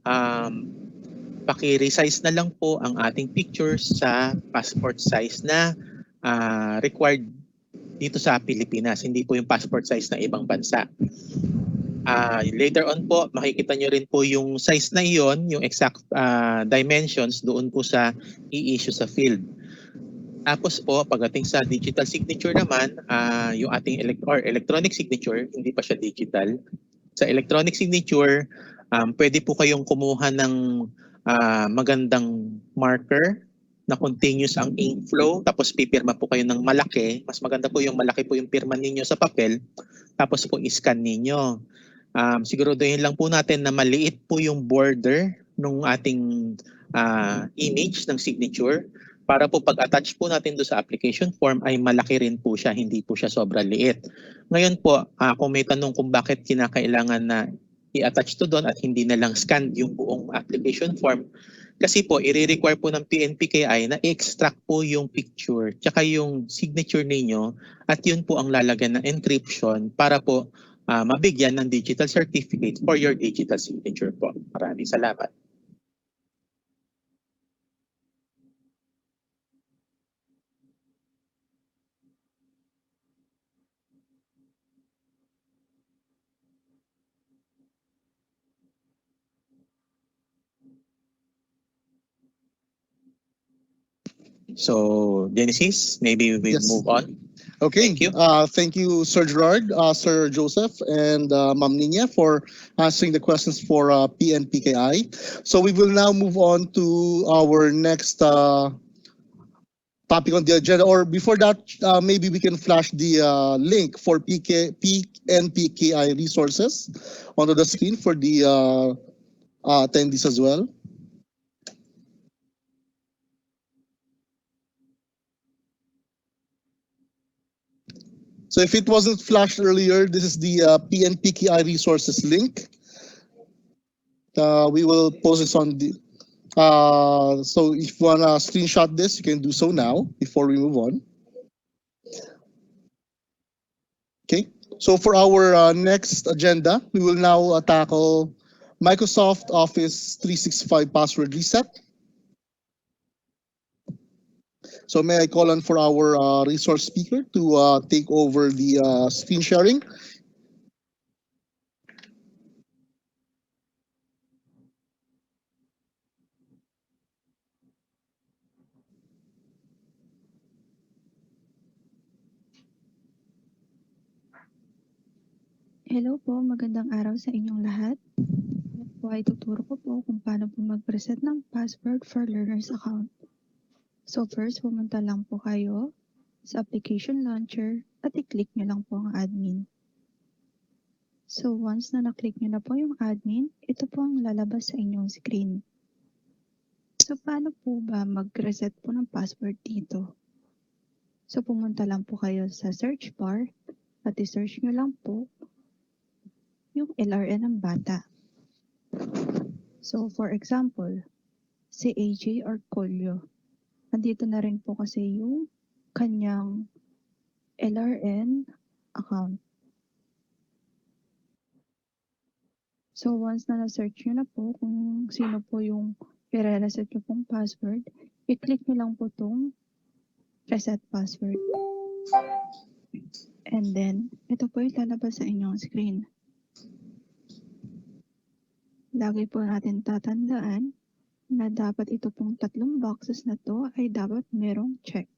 Speaker 4: paki-resize na lang po ang ating pictures sa passport size na required dito sa Pilipinas, hindi po yung passport size na ibang bansa. Later on po, makikita nyo rin po yung size na iyon, yung exact dimensions doon po sa i-issue sa field. Tapos po, pagdating sa digital signature naman, yung ating electronic signature, hindi pa siya digital. Sa electronic signature, pwede po kayong kumuha ng magandang marker na continuous ang ink flow, tapos pipirma po kayo ng malaki. Mas maganda po yung malaki po yung pirma ninyo sa papel, tapos po iscan ninyo. Siguraduhin lang po natin na maliit po yung border ng ating image ng signature para po pag-attach po natin do sa application form ay malaki rin po siya, hindi po siya sobrang liit. Ngayon po, kung may tanong kung bakit kinakailangan na i-attach to doon at hindi na lang scan yung buong application form, kasi po, i-require po ng PNPKI na i-extract po yung picture tsaka yung signature ninyo at yun po ang lalagyan ng encryption para po mabigyan ng digital certificate for your digital signature po. Maraming salamat. So, Genesis, maybe we
Speaker 1: Yes.
Speaker 4: move on.
Speaker 1: Okay.
Speaker 4: Thank you.
Speaker 1: Thank you, Sir Gerard, Sir Joseph, and Ma'am Nina for answering the questions for PNPKI. So we will now move on to our next topic on the agenda. Or before that, maybe we can flash the link for PNPKI resources onto the screen for the attendees as well. So if it wasn't flashed earlier, this is the PNPKI resources link. We will post this on the. So if you wanna screenshot this, you can do so now before we move on. Okay. So for our next agenda, we will now tackle Microsoft Office 365 password reset. So may I call on for our resource speaker to take over the screen sharing.
Speaker 8: Hello po, magandang araw sa inyong lahat. Ngayon po ay tuturo ko po kung paano po mag-reset ng password for learner's account. So first, pumunta lang po kayo sa application launcher at i-click nyo lang po ang admin. So once na na-click nyo na po yung admin, ito po ang lalabas sa inyong screen. So paano po ba mag-reset po ng password dito? So pumunta lang po kayo sa search bar at i-search nyo lang po yung LRN ng bata. So for example, si AJ or Colio, andito na rin po kasi yung kanyang LRN account. So once na na-search nyo na po kung sino po yung i-reset nyo pong password, i-click nyo lang po tong reset password. And then, ito po yung lalabas sa inyong screen. Lagi po natin tatandaan na dapat ito pong tatlong boxes na to ay dapat merong check.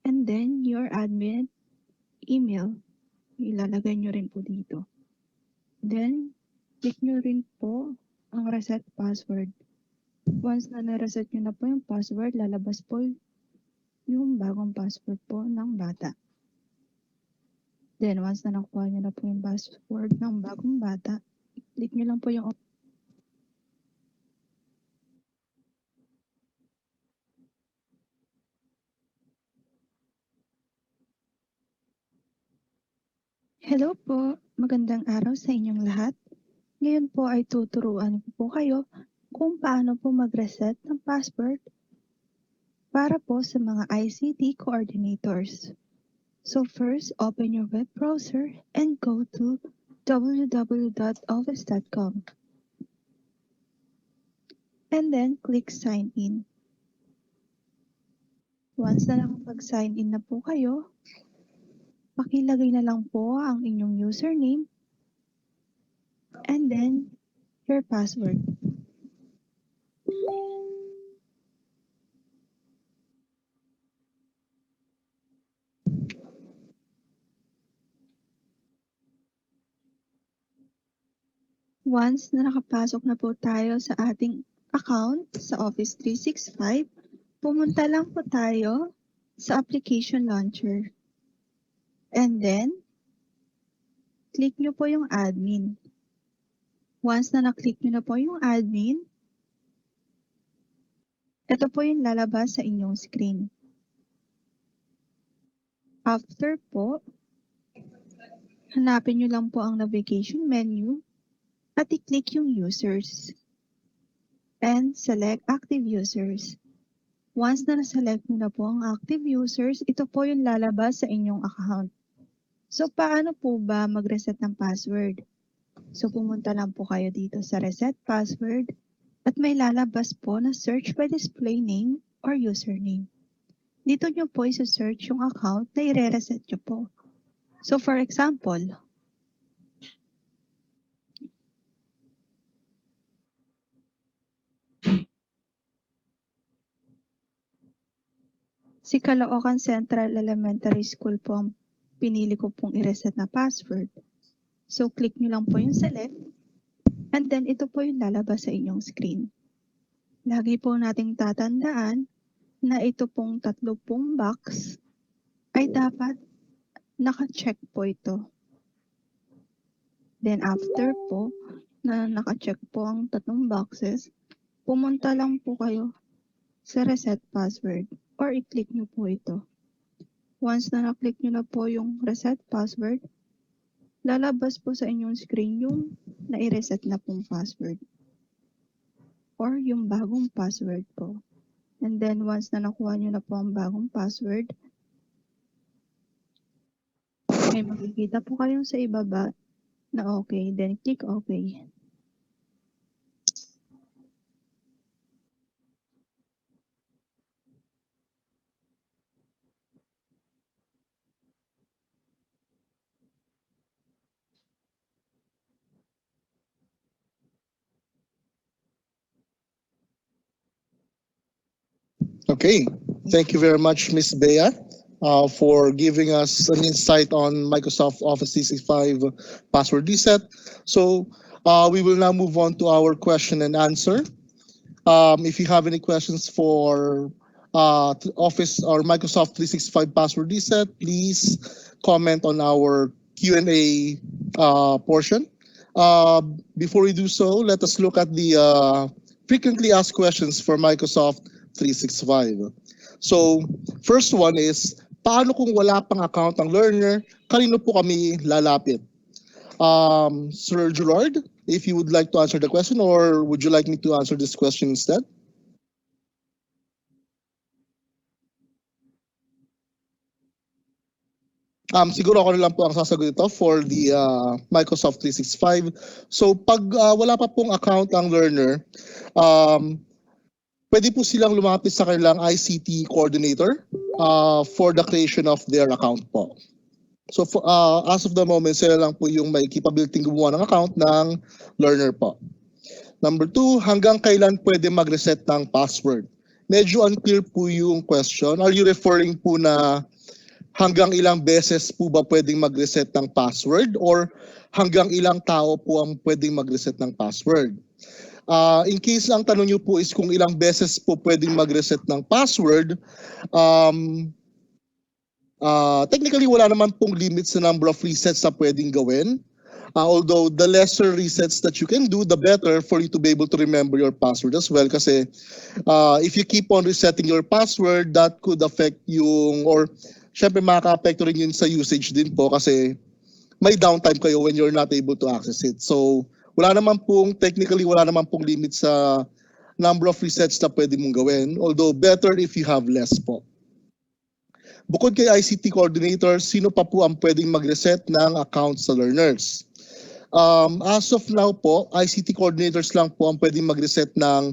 Speaker 8: And then, your admin email, ilalagay nyo rin po dito. Then, click nyo rin po ang reset password. Once na na-reset nyo na po yung password, lalabas po yung bagong password po ng bata. Then, once na nakuha nyo na po yung password ng bagong bata, click nyo lang po yung Hello po, magandang araw sa inyong lahat. Ngayon po ay tuturuan ko po kayo kung paano po mag-reset ng password para po sa mga ICT coordinators. So first, open your web browser and go to www.office.com. And then click sign in. Once na nakapag-sign in na po kayo, pakilagay na lang po ang inyong username and then your password. Once na nakapasok na po tayo sa ating account sa Office 365, pumunta lang po tayo sa application launcher. And then, click nyo po yung admin. Once na na-click nyo na po yung admin, ito po yung lalabas sa inyong screen. After po, hanapin nyo lang po ang navigation menu at i-click yung users. And select active users. Once na na-select nyo na po ang active users, ito po yung lalabas sa inyong account. So, paano po ba mag-reset ng password? So, pumunta lang po kayo dito sa reset password at may lalabas po na search by display name or username. Dito nyo po isa-search yung account na i-reset nyo po. So, for example, si Caloocan Central Elementary School po ang pinili ko pong i-reset na password. So, click nyo lang po yung select and then ito po yung lalabas sa inyong screen. Lagi po nating tatandaan na ito pong 30 box ay dapat naka-check po ito. Then after po na naka-check po ang 3 boxes, pumunta lang po kayo sa reset password or i-click nyo po ito. Once na na-click nyo na po yung reset password, lalabas po sa inyong screen yung na-reset na pong password or yung bagong password po. And then once na nakuha nyo na po ang bagong password, may makikita po kayong sa ibaba na okay, then click okay.
Speaker 1: Okay, thank you very much, Ms. Bea, for giving us an insight on Microsoft Office 365 password reset. So we will now move on to our question and answer. If you have any questions for Office or Microsoft 365 password reset, please comment on our Q&A portion. Before we do so, let us look at the frequently asked questions for Microsoft 365. So, first one is, paano kung wala pang account ang learner? Kanino po kami lalapit? Sir Gerard, if you would like to answer the question, or would you like me to answer this question instead? Siguro ako na lang po ang sasagot ito for the Microsoft 365. So pag wala pa pong account ang learner, pwede po silang lumapit sa kanilang ICT coordinator for the creation of their account po. So as of the moment, sila lang po yung may capability gumawa ng account ng learner po. Number 2, hanggang kailan pwede mag-reset ng password? Medyo unclear po yung question. Are you referring po na hanggang ilang beses po ba pwedeng mag-reset ng password or hanggang ilang tao po ang pwedeng mag-reset ng password? In case ang tanong nyo po is kung ilang beses po pwedeng mag-reset ng password, technically wala naman pong limit sa number of resets na pwedeng gawin. Although the lesser resets that you can do, the better for you to be able to remember your password as well. Kasi if you keep on resetting your password, that could affect yung, or syempre makaka-apekto rin yun sa usage din po kasi may downtime kayo when you're not able to access it. So technically wala naman pong limit sa number of resets na pwede mong gawin. Although better if you have less po. Bukod kay ICT coordinator, sino pa po ang pwedeng mag-reset ng accounts sa learners? As of now po, ICT coordinators lang po ang pwedeng mag-reset ng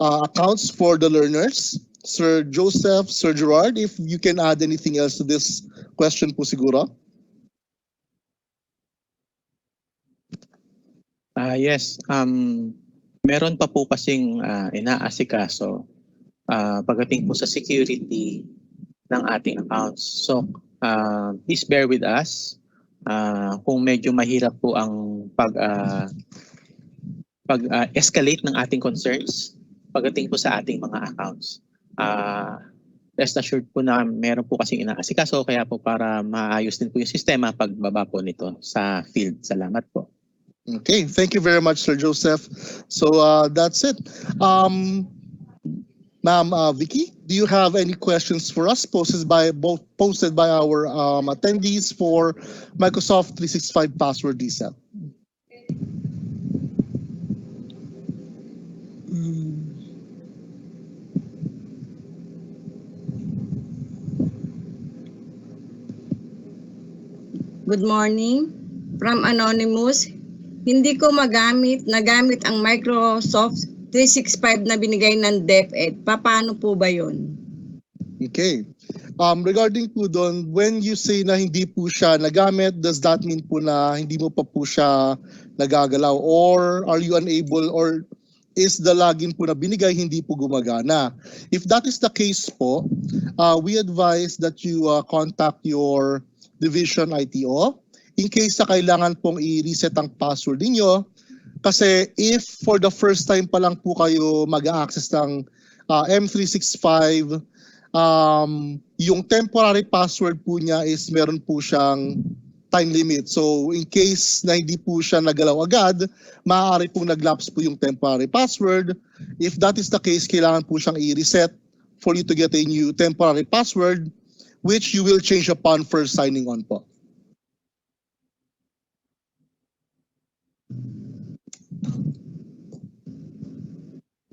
Speaker 1: accounts for the learners. Sir Joseph, Sir Gerard, if you can add anything else to this question po siguro.
Speaker 4: Yes, meron pa po kasing inaasikaso pagdating po sa security ng ating accounts. So, please bear with us kung medyo mahirap po ang pag-escalate ng ating concerns pagdating po sa ating mga accounts. Rest assured po na meron po kasing inaasikaso kaya po para maayos din po yung sistema pagbaba po nito sa field. Salamat po.
Speaker 1: Okay, thank you very much, Sir Joseph. So that's it. Ma'am Vicky, do you have any questions for us posted by our attendees for Microsoft 365 password reset?
Speaker 6: Good morning. From Anonymous, hindi ko nagamit ang Microsoft 365 na binigay ng DepEd. Paano po ba yun?
Speaker 1: Okay. Regarding po doon, when you say na hindi po siya nagamit, does that mean po na hindi mo pa po siya nagagalaw? Or are you unable, or is the login po na binigay hindi po gumagana? If that is the case po, we advise that you contact your division ITO in case na kailangan pong i-reset ang password niyo. Kasi if for the first time pa lang po kayo mag-access ng M365, yung temporary password po niya is meron po siyang time limit. So in case na hindi po siya nagalaw agad, maaari pong naglapse po yung temporary password. If that is the case, kailangan po siyang i-reset for you to get a new temporary password, which you will change upon first signing on po.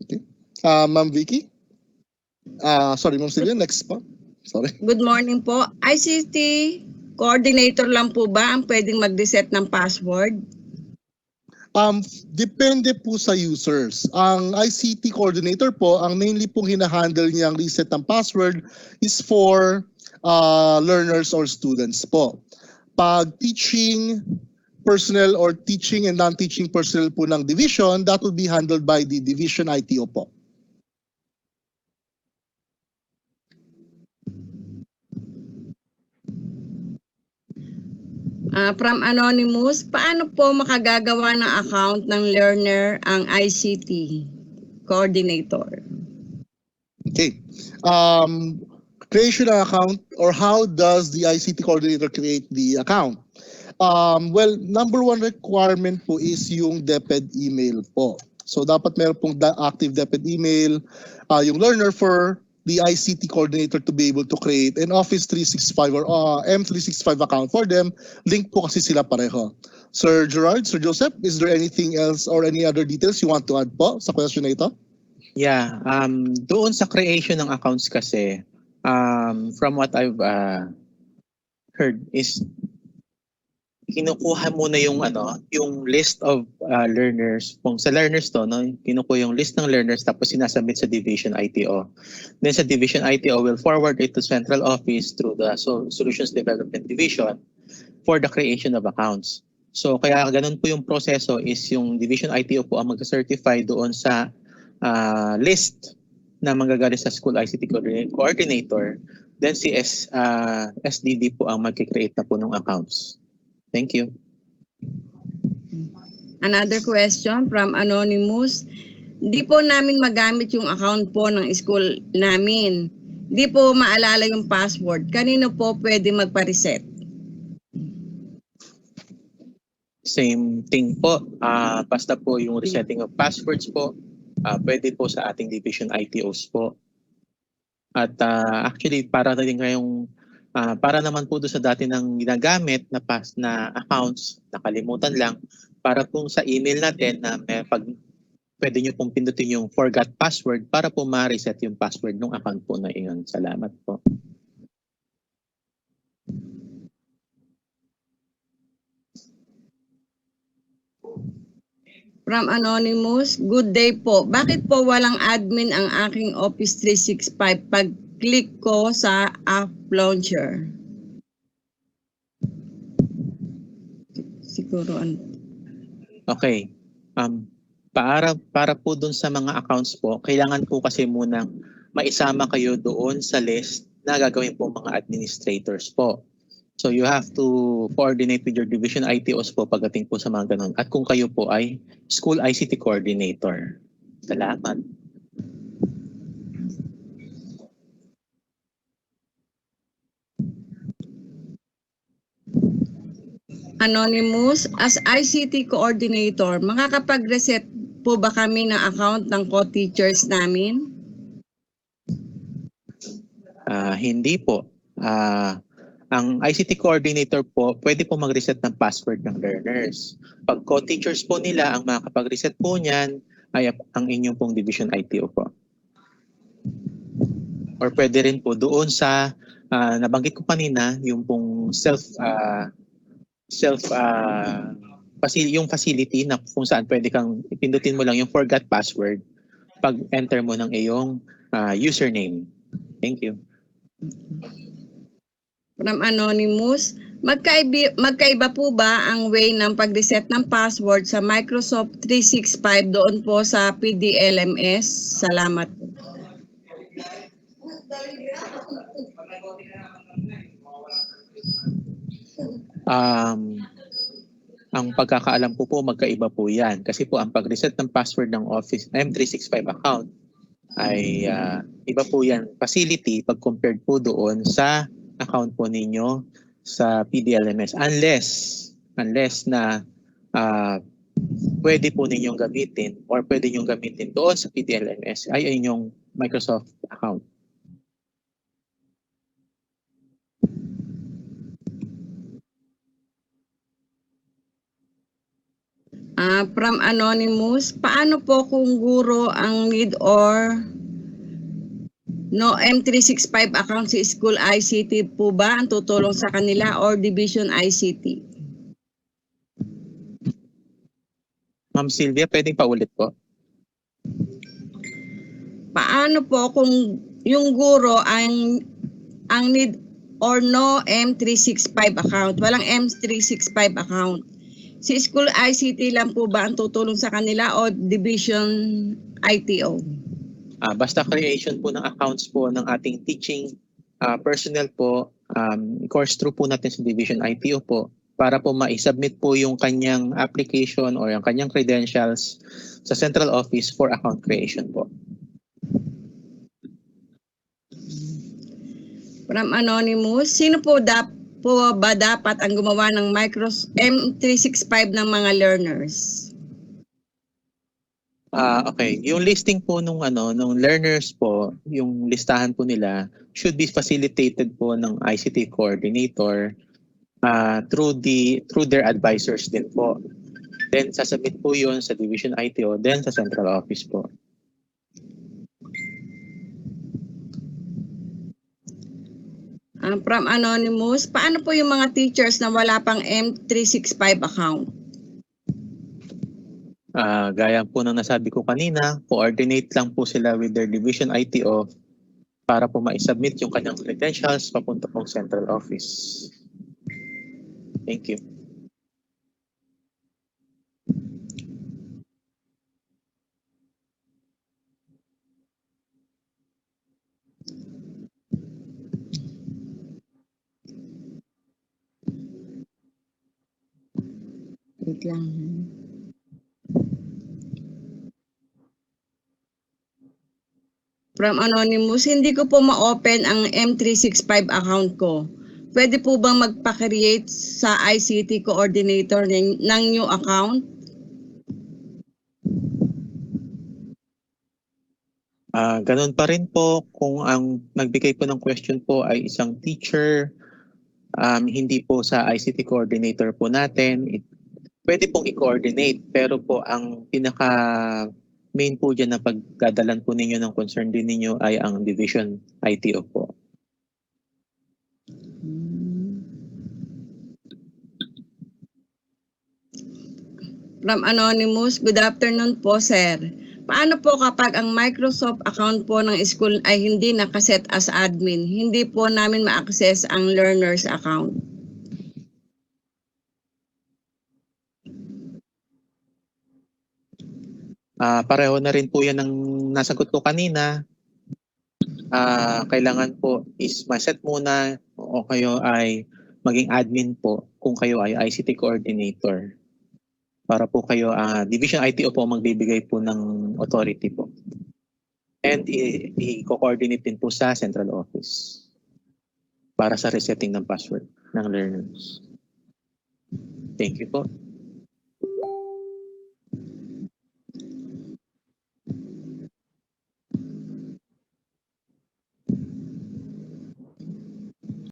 Speaker 1: Okay. Ma'am Vicky? Sorry, Ma'am Celia, next po. Sorry.
Speaker 6: Good morning po. ICT coordinator lang po ba ang pwedeng mag-reset ng password?
Speaker 1: Depende po sa users. Ang ICT coordinator po, ang mainly pong hinahandle niyang reset ng password is for learners or students po. Pag teaching personnel or teaching and non-teaching personnel po ng division, that will be handled by the division ITO po.
Speaker 6: From Anonymous, paano po makagagawa ng account ng learner ang ICT coordinator?
Speaker 1: Okay. Creation of account, or how does the ICT coordinator create the account? Well, number one requirement po is yung DepEd email po. So dapat meron pong active DepEd email yung learner for the ICT coordinator to be able to create an Office 365 or M365 account for them. Link po kasi sila pareho. Sir Gerard, Sir Joseph, is there anything else or any other details you want to add po sa question na ito?
Speaker 4: Yeah, doon sa creation ng accounts kasi, from what I've heard is kinukuha muna yung list of learners. Kung sa learners to, no, kinukuha yung list ng learners tapos sinasubmit sa division ITO. Then sa division ITO will forward it to central office through the solutions development division for the creation of accounts. So kaya ganun po yung proseso is yung Division ITO po ang mag-certify doon sa list na manggagaling sa School ICT Coordinator. Then si SDD po ang mag-create na po ng accounts. Thank you.
Speaker 6: Another question from Anonymous. Di po namin magamit yung account po ng school namin. Di po maalala yung password. Kanino po pwede magpa-reset?
Speaker 4: Same thing po. Basta po yung resetting of passwords po, pwede po sa ating Division ITOs po. At actually, para naman po doon sa dati ng ginagamit na accounts, nakalimutan lang, para po sa email natin na pwede nyo pong pindutin yung forgot password para po ma-reset yung password ng account po na iyon. Salamat po.
Speaker 6: From Anonymous, good day po. Bakit po walang admin ang aking Office 365 pag click ko sa app launcher? Siguro
Speaker 4: Okay. Para po dun sa mga accounts po, kailangan po kasi munang maisama kayo doon sa list na gagawin po mga administrators po. So you have to coordinate with your division ITOs po pagdating po sa mga ganun. At kung kayo po ay school ICT coordinator. Salamat.
Speaker 6: Anonymous, as ICT coordinator, makakapag-reset po ba kami ng account ng co-teachers namin?
Speaker 4: Hindi po. Ang ICT coordinator po, pwede po mag-reset ng password ng learners. Pag co-teachers po nila, ang makakapag-reset po niyan ay ang inyong pong division ITO po. Or pwede rin po doon sa nabanggit ko kanina, yung pong yung facility na kung saan pwede kang ipindutin mo lang yung forgot password pag enter mo ng iyong username. Thank you.
Speaker 6: From Anonymous, magkaiba po ba ang way ng pag-reset ng password sa Microsoft 365 doon po sa PDLMS? Salamat.
Speaker 4: Ang pagkakaalam ko po, magkaiba po yan. Kasi po ang pag-reset ng password ng Office M365 account ay iba po yan facility pag compared po doon sa account po ninyo sa PDLMS. Unless na pwede po ninyong gamitin or pwede nyong gamitin doon sa PDLMS ay inyong Microsoft account.
Speaker 6: From Anonymous, paano po kung guro ang need or no M365 account sa school ICT po ba ang tutulong sa kanila or division ICT?
Speaker 4: Ma'am Sylvia, pwedeng paulit po?
Speaker 6: Paano po kung yung guro ang need or no M365 account? Walang M365 account. Si school ICT lang po ba ang tutulong sa kanila o division ITO?
Speaker 4: Basta creation po ng accounts po ng ating teaching personnel po, course through po natin sa division ITO po para po ma-submit po yung kanyang application or yung kanyang credentials sa central office for account creation po.
Speaker 6: From Anonymous, sino po ba dapat ang gumawa ng Microsoft M365 ng mga learners?
Speaker 4: Okay, yung listing po nung learners po, yung listahan po nila should be facilitated po ng ICT coordinator through their advisors din po. Then sasubmit po 'yun sa division ITO, then sa central office po.
Speaker 6: From Anonymous, paano po yung mga teachers na wala pang M365 account?
Speaker 4: Gaya po ng nasabi ko kanina, coordinate lang po sila with their division ITO para po ma-submit yung kanyang credentials papunta pong central office. Thank you.
Speaker 6: Wait lang. From Anonymous, hindi ko po ma-open ang M365 account ko. Pwede po bang magpa-create sa ICT coordinator ng new account?
Speaker 4: Ganun pa rin po kung ang nagbigay po ng question po ay isang teacher, hindi po sa ICT coordinator po natin, pwede pong i-coordinate pero po ang pinaka main po dyan na pagdadalan po ninyo ng concern din ninyo ay ang division ITO po.
Speaker 6: From Anonymous, good afternoon po, sir. Paano po kapag ang Microsoft account po ng school ay hindi nakaset as admin? Hindi po namin ma-access ang learner's account.
Speaker 4: Pareho na rin po yan ng nasagot ko kanina. Kailangan po is maset muna o kayo ay maging admin po kung kayo ay ICT coordinator. Para po kayo, Division ITO po magbibigay po ng authority po. And i-coordinate din po sa central office para sa resetting ng password ng learners. Thank you po.